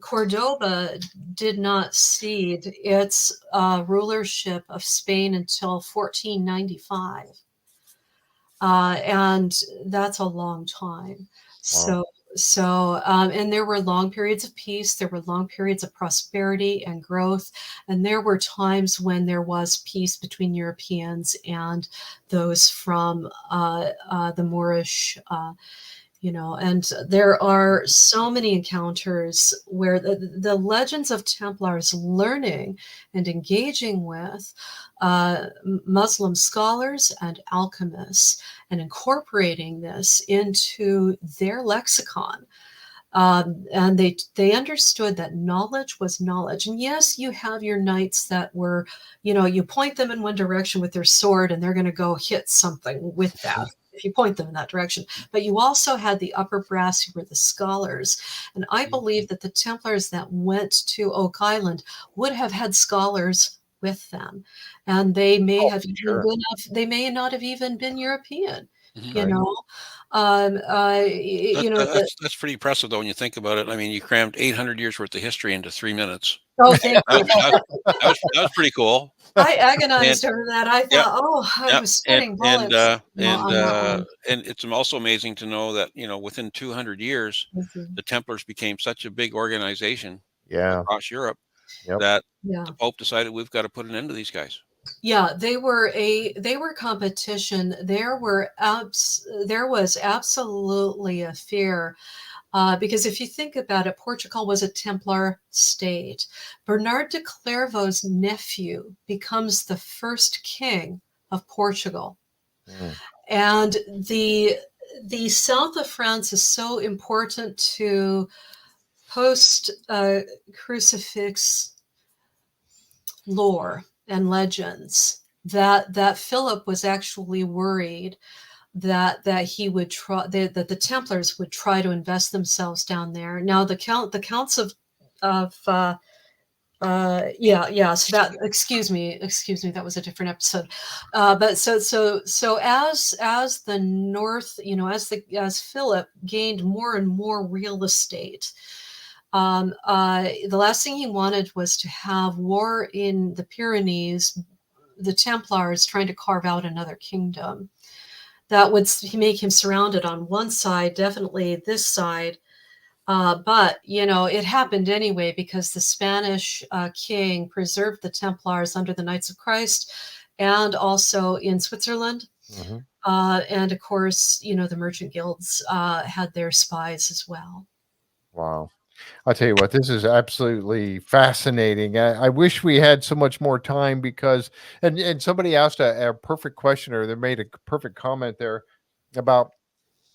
Speaker 2: Cordoba did not cede its rulership of Spain until 1495. And that's a long time.
Speaker 1: Wow.
Speaker 2: And there were long periods of peace, there were long periods of prosperity and growth, and there were times when there was peace between Europeans and those from the Moorish, and there are so many encounters where the legends of Templars learning and engaging with Muslim scholars and alchemists and incorporating this into their lexicon. And they understood that knowledge was knowledge. And yes, you have your knights that were, you point them in one direction with their sword and they're going to go hit something with that if you point them in that direction. But you also had the upper brass who were the scholars. And I believe that the Templars that went to Oak Island would have had scholars with them. And they may have even been, they may not have even been European.
Speaker 3: That's pretty impressive, though, when you think about it. I mean, you crammed 800 years worth of history into 3 minutes.
Speaker 2: Oh, thank you.
Speaker 3: That was pretty cool.
Speaker 2: I agonized over that. I thought, I was sweating bullets.
Speaker 3: And it's also amazing to know that, within 200 years, the Templars became such a big organization across Europe that the Pope decided we've got to put an end to these guys.
Speaker 2: Yeah, they were competition. There was absolutely a fear. Because if you think about it, Portugal was a Templar state. Bernard de Clairvaux's nephew becomes the first king of Portugal. And the south of France is so important to post-crucifix lore and legends that Philip was actually worried that he would try, that the Templars would try to invest themselves down there. Now the counts of so that excuse me, that was a different episode. But so as the North, as Philip gained more and more real estate, the last thing he wanted was to have war in the Pyrenees, the Templars trying to carve out another kingdom. That would make him surrounded on one side, definitely this side. But, it happened anyway because the Spanish king preserved the Templars under the Knights of Christ and also in Switzerland. And of course, the merchant guilds had their spies as well.
Speaker 1: Wow. I'll tell you what, this is absolutely fascinating. I wish we had so much more time because, and somebody asked a perfect question, or they made a perfect comment there about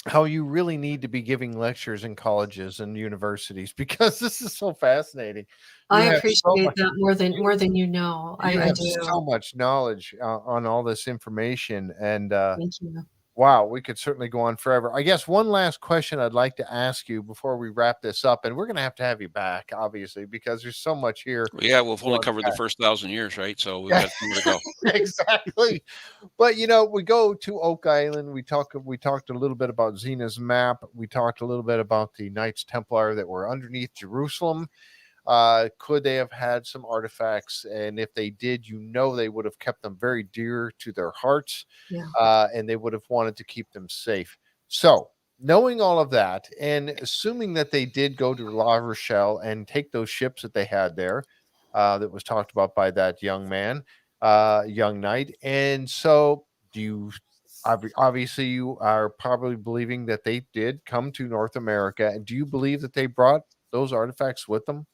Speaker 1: how you really need to be giving lectures in colleges and universities because this is so fascinating.
Speaker 2: I appreciate that more than you know.
Speaker 1: I do so much knowledge on all this information, and
Speaker 2: thank you.
Speaker 1: Wow, we could certainly go on forever. I guess one last question I'd like to ask you before we wrap this up, and we're going to have you back, obviously, because there's so much here.
Speaker 3: Well, yeah, we've only
Speaker 1: to
Speaker 3: covered the
Speaker 1: unpack.
Speaker 3: first 1,000 years, right? So we've got more to go.
Speaker 1: Exactly. But we go to Oak Island. We talked a little bit about Zena's map. We talked a little bit about the Knights Templar that were underneath Jerusalem. Could they have had some artifacts? And if they did, they would have kept them very dear to their hearts.
Speaker 2: Yeah.
Speaker 1: And they would have wanted to keep them safe. So, knowing all of that, and assuming that they did go to La Rochelle and take those ships that they had there, that was talked about by that young man, young knight. And so, do you obviously you are probably believing that they did come to North America? And do you believe that they brought those artifacts with them?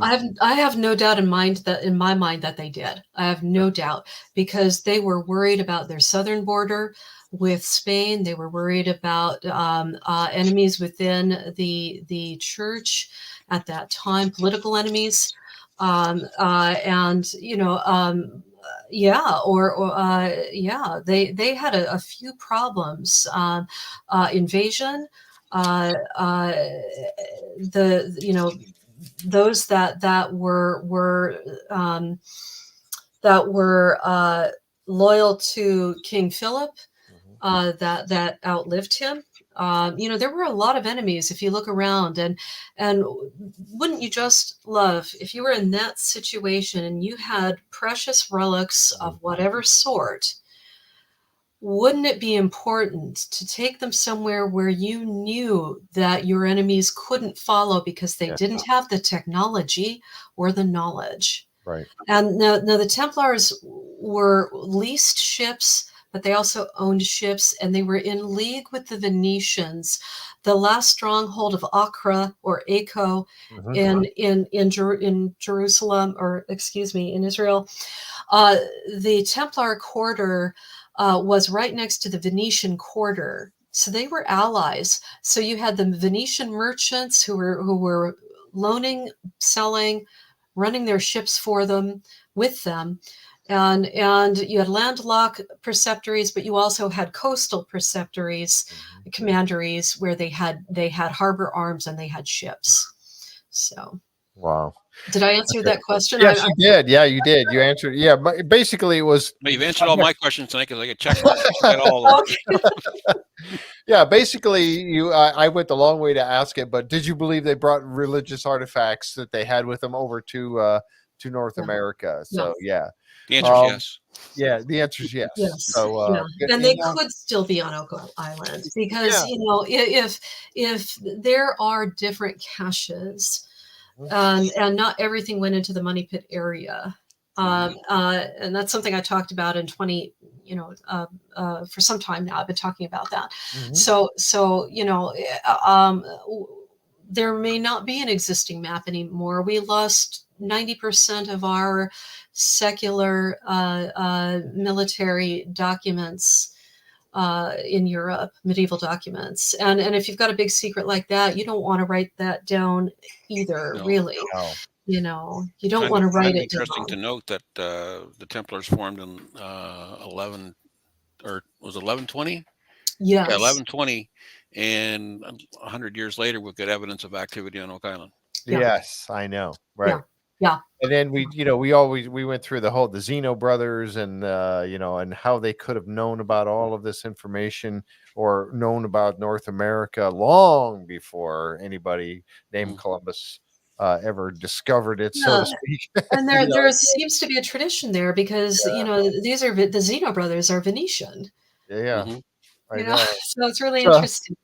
Speaker 2: I have no doubt in my mind that they did. I have no doubt, because they were worried about their southern border with Spain. They were worried about enemies within the church at that time, political enemies, and they had a few problems. Invasion, those that were loyal to King Philip, that outlived him. There were a lot of enemies if you look around, and wouldn't you just love if you were in that situation and you had precious relics of whatever sort? Wouldn't it be important to take them somewhere where you knew that your enemies couldn't follow because they didn't have the technology or the knowledge?
Speaker 1: Right.
Speaker 2: And now the Templars were leased ships, but they also owned ships, and they were in league with the Venetians. The last stronghold of Acre or Aco in Jerusalem, or excuse me, in Israel, the Templar quarter was right next to the Venetian quarter. So they were allies. So you had the Venetian merchants who were loaning, selling, running their ships for them, with them. And you had landlocked preceptories, but you also had coastal preceptories, commanderies, where they had harbor arms and they had ships. So
Speaker 1: wow.
Speaker 2: Did I answer that question?
Speaker 1: Yes, you did. Yeah, you did. You answered. Yeah, but basically it was.
Speaker 3: But you've answered all my questions tonight because I get check marks. All
Speaker 1: Yeah, basically I went the long way to ask it, but did you believe they brought religious artifacts that they had with them over to North America? So yeah.
Speaker 3: The answer is yes.
Speaker 1: Yeah, the answer is yes. So
Speaker 2: and they could still be on Oak Island, because if there are different caches. And not everything went into the Money Pit area. And that's something I talked about in for some time now. I've been talking about that. So there may not be an existing map anymore. We lost 90% of our secular military documents in Europe, medieval documents. And if you've got a big secret like that, you don't want to write that down either, really.
Speaker 1: No.
Speaker 2: You don't want to write it down.
Speaker 3: Interesting to note that the Templars formed in 1120?
Speaker 2: Yes.
Speaker 3: Yeah, 1120. And 100 years later, we've got evidence of activity on Oak Island.
Speaker 1: Yes, I know. Right.
Speaker 2: Yeah.
Speaker 1: And then we went through the Zeno brothers, and and how they could have known about all of this information, or known about North America long before anybody named Columbus ever discovered it, so to speak.
Speaker 2: And there seems to be a tradition there, because these are the Zeno brothers are Venetian.
Speaker 1: Yeah. I know.
Speaker 2: So it's really interesting.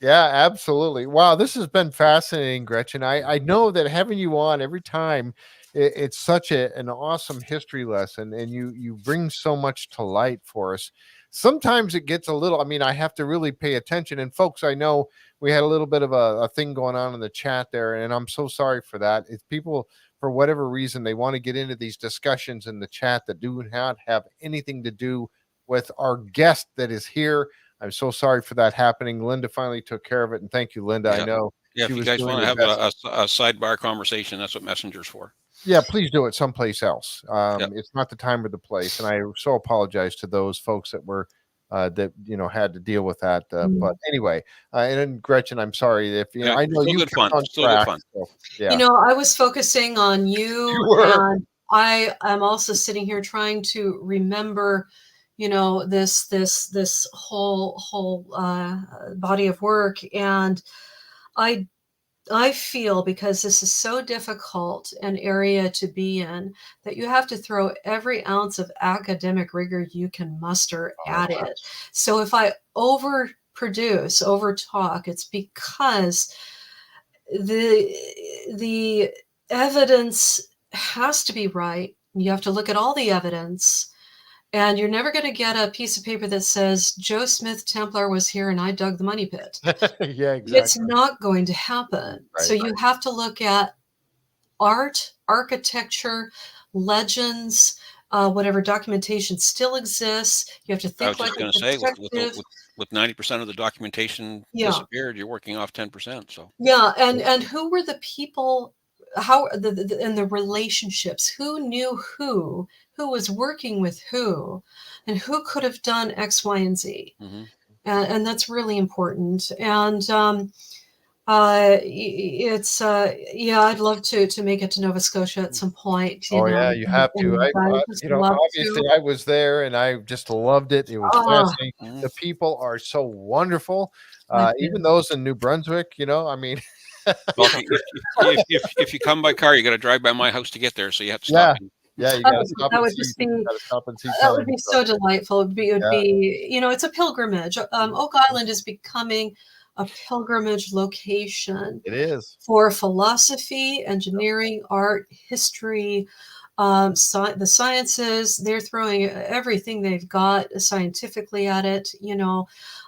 Speaker 1: Yeah, absolutely. Wow, this has been fascinating, Gretchen. I know that having you on every time, it's such an awesome history lesson, and you bring so much to light for us. Sometimes it gets a little, I have to really pay attention. And folks, I know we had a little bit of a thing going on in the chat there, and I'm so sorry for that. If people, for whatever reason, they want to get into these discussions in the chat that do not have anything to do with our guest that is here, I'm so sorry for that happening. Linda finally took care of it, and thank you, Linda. I know.
Speaker 3: Yeah, if you guys want to have a sidebar conversation, that's what Messenger's for.
Speaker 1: Yeah, please do it someplace else. It's not the time or the place, and I so apologize to those folks that were that had to deal with that. But anyway, and then Gretchen, I'm sorry if I know
Speaker 3: still
Speaker 1: you
Speaker 3: good fun.
Speaker 1: on
Speaker 3: Still good
Speaker 1: track.
Speaker 3: fun.
Speaker 1: So, yeah,
Speaker 2: I was focusing on you,
Speaker 1: you were.
Speaker 2: and I am also sitting here trying to remember, this whole body of work, and I feel, because this is so difficult an area to be in, that you have to throw every ounce of academic rigor you can muster at it. So if I overproduce, overtalk, it's because the evidence has to be right. You have to look at all the evidence. And you're never going to get a piece of paper that says Joe Smith Templar was here and I dug the money pit.
Speaker 1: Yeah, exactly.
Speaker 2: It's not going to happen.
Speaker 1: Right.
Speaker 2: So you have to look at art, architecture, legends, whatever documentation still exists. You have to think.
Speaker 3: I was just going to say, with 90% of the documentation disappeared, you're working off 10%. So
Speaker 2: and who were the people? How and the relationships? Who knew who? Who was working with who, and who could have done X, Y, and Z?
Speaker 3: Mm-hmm.
Speaker 2: And that's really important. And it's I'd love to make it to Nova Scotia at some point.
Speaker 1: Yeah, you have to. Obviously I was there and I just loved it. It was fascinating. The people are so wonderful. Even those in New Brunswick, I mean.
Speaker 3: Well, if you come by car, you got to drive by my house to get there, so you have to stop.
Speaker 1: Yeah, you got to stop and see.
Speaker 2: That would be so delightful. It would be it's a pilgrimage. Oak Island is becoming a pilgrimage location.
Speaker 1: It is.
Speaker 2: For philosophy, engineering, art, history, the sciences. They're throwing everything they've got scientifically at it, and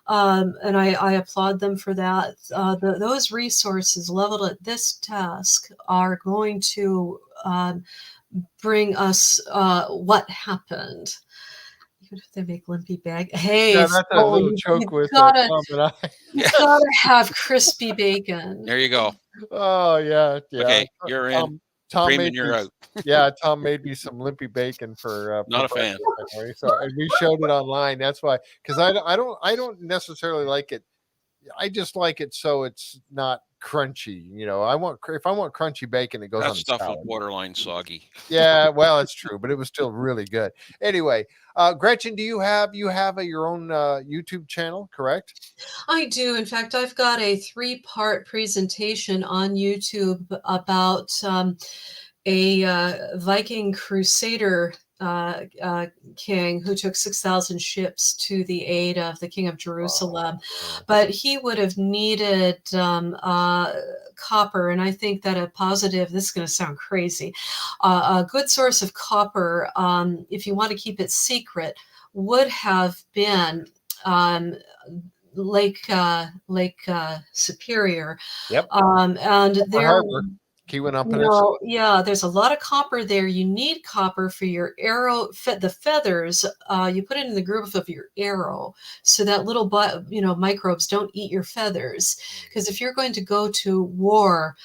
Speaker 2: I applaud them for that. Those resources leveled at this task are going to bring us what happened. Even if they make lumpy bag. Hey,
Speaker 1: that's a little joke with Tom and I.
Speaker 2: You gotta have crispy bacon.
Speaker 3: There you go.
Speaker 1: Oh yeah.
Speaker 3: Okay, you're in.
Speaker 1: Tom
Speaker 3: made you're out.
Speaker 1: Tom made me some limpy bacon for
Speaker 3: not a fan.
Speaker 1: So and we showed it online. That's why, because I don't necessarily like it. I just like it so it's not crunchy. If I want crunchy bacon, it goes on the
Speaker 3: stuff
Speaker 1: salad.
Speaker 3: Was borderline soggy.
Speaker 1: Yeah, well, it's true, but it was still really good. Anyway, Gretchen, do you have your own YouTube channel? Correct?
Speaker 2: I do. In fact, I've got a 3-part presentation on YouTube about a Viking crusader king who took 6,000 ships to the aid of the king of Jerusalem. But he would have needed copper, and I think that this is going to sound crazy, a good source of copper, if you want to keep it secret, would have been Lake Superior.
Speaker 1: Yep.
Speaker 2: And there.
Speaker 1: Keweenaw Peninsula.
Speaker 2: There's a lot of copper there. You need copper for your arrow. The feathers, you put it in the groove of your arrow so that little microbes don't eat your feathers. Because if you're going to go to war,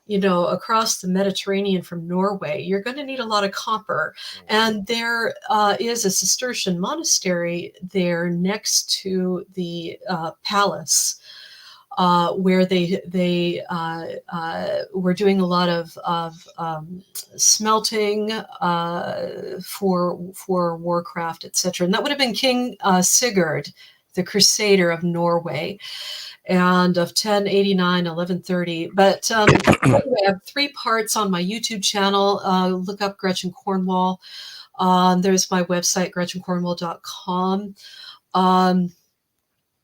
Speaker 2: across the Mediterranean from Norway, you're going to need a lot of copper. And there is a Cistercian monastery there next to the palace. Where they were doing a lot of smelting for warcraft, etc. And that would have been King Sigurd, the Crusader of Norway, and of 1089, 1130. But anyway, I have 3 parts on my YouTube channel. Look up Gretchen Corwall. There's my website, GretchenCorwall.com.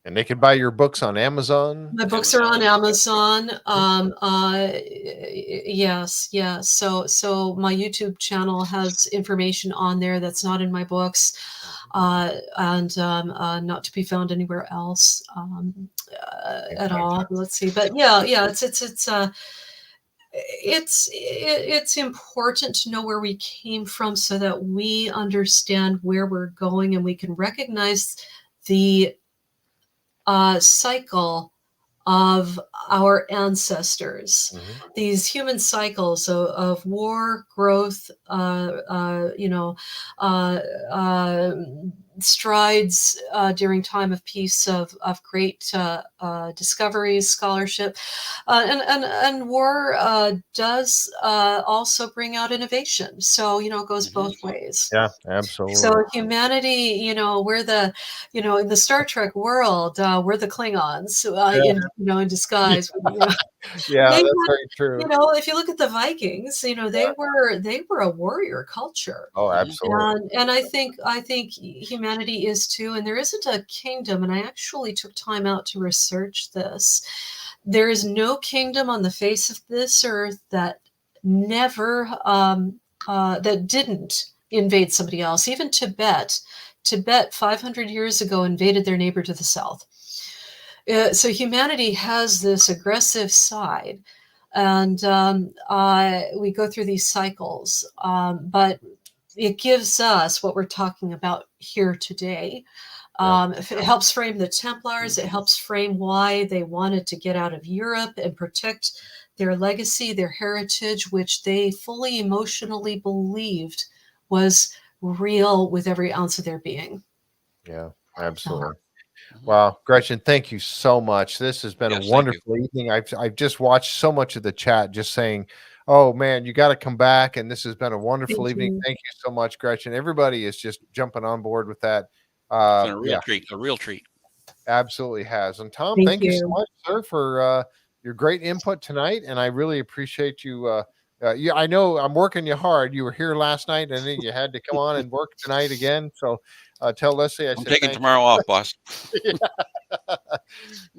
Speaker 1: And they can buy your books on Amazon.
Speaker 2: My books are on Amazon. Yes. So my YouTube channel has information on there that's not in my books, and not to be found anywhere else at all. Let's see, but it's important to know where we came from so that we understand where we're going, and we can recognize the cycle of our ancestors, these human cycles of war, growth, strides during time of peace of great discoveries, scholarship, and war does also bring out innovation. So it goes both ways.
Speaker 1: Yeah, absolutely.
Speaker 2: So humanity, we're the, in the Star Trek world, we're the Klingons, in disguise.
Speaker 1: Yeah,
Speaker 2: They
Speaker 1: that's
Speaker 2: had,
Speaker 1: very true.
Speaker 2: if you look at the Vikings, they were a warrior culture.
Speaker 1: Oh, absolutely.
Speaker 2: And I think humanity is too. And there isn't a kingdom, and I actually took time out to research this. There is no kingdom on the face of this earth that never that didn't invade somebody else. Even Tibet 500 years ago invaded their neighbor to the south. So humanity has this aggressive side, and we go through these cycles, but it gives us what we're talking about here today. It helps frame the Templars. It helps frame why they wanted to get out of Europe and protect their legacy, their heritage, which they fully emotionally believed was real with every ounce of their being.
Speaker 1: Yeah, absolutely. Wow, Gretchen, thank you so much. This has been a wonderful evening. I've just watched so much of the chat just saying, oh man, you got to come back. And this has been a wonderful evening. Thank you so much, Gretchen. Everybody is just jumping on board with that.
Speaker 3: It's been a real treat, a real treat.
Speaker 1: Absolutely has. And Tom, thank you so much, sir, for your great input tonight. And I really appreciate you. I know I'm working you hard. You were here last night and then you had to come on and work tonight again. So tell Leslie
Speaker 3: I'm taking tomorrow off, boss.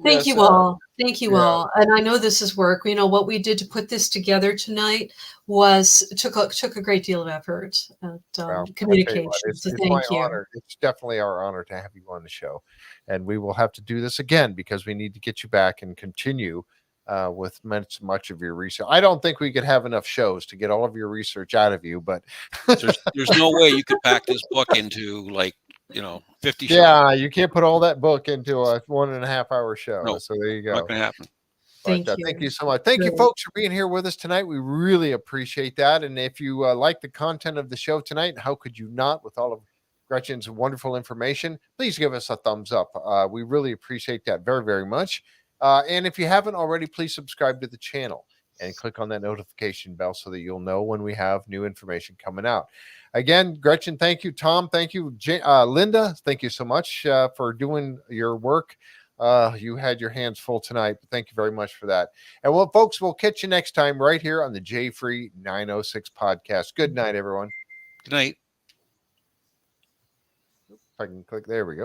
Speaker 2: Thank you all. Thank you all. And I know this is work. What we did to put this together tonight took a great deal of effort and communication.
Speaker 1: It's my honor. It's definitely our honor to have you on the show. And we will have to do this again because we need to get you back and continue with much of your research. I don't think we could have enough shows to get all of your research out of you, but
Speaker 3: there's no way you could pack this book into 50 shows.
Speaker 1: Yeah, you can't put all that book into a 1.5 hour show.
Speaker 3: No,
Speaker 1: so there you go.
Speaker 3: Not gonna happen.
Speaker 1: Thank you so much. Thank you, folks, for being here with us tonight. We really appreciate that. And if you like the content of the show tonight, how could you not, with all of Gretchen's wonderful information, please give us a thumbs up. We really appreciate that very, very much. And if you haven't already, please subscribe to the channel and click on that notification bell so that you'll know when we have new information coming out. Again, Gretchen, thank you. Tom, thank you. Linda, thank you so much for doing your work. You had your hands full tonight, but thank you very much for that. And well, folks, we'll catch you next time right here on the J Free 906 podcast. Good night, everyone.
Speaker 3: Good night.
Speaker 1: If I can click, there we go.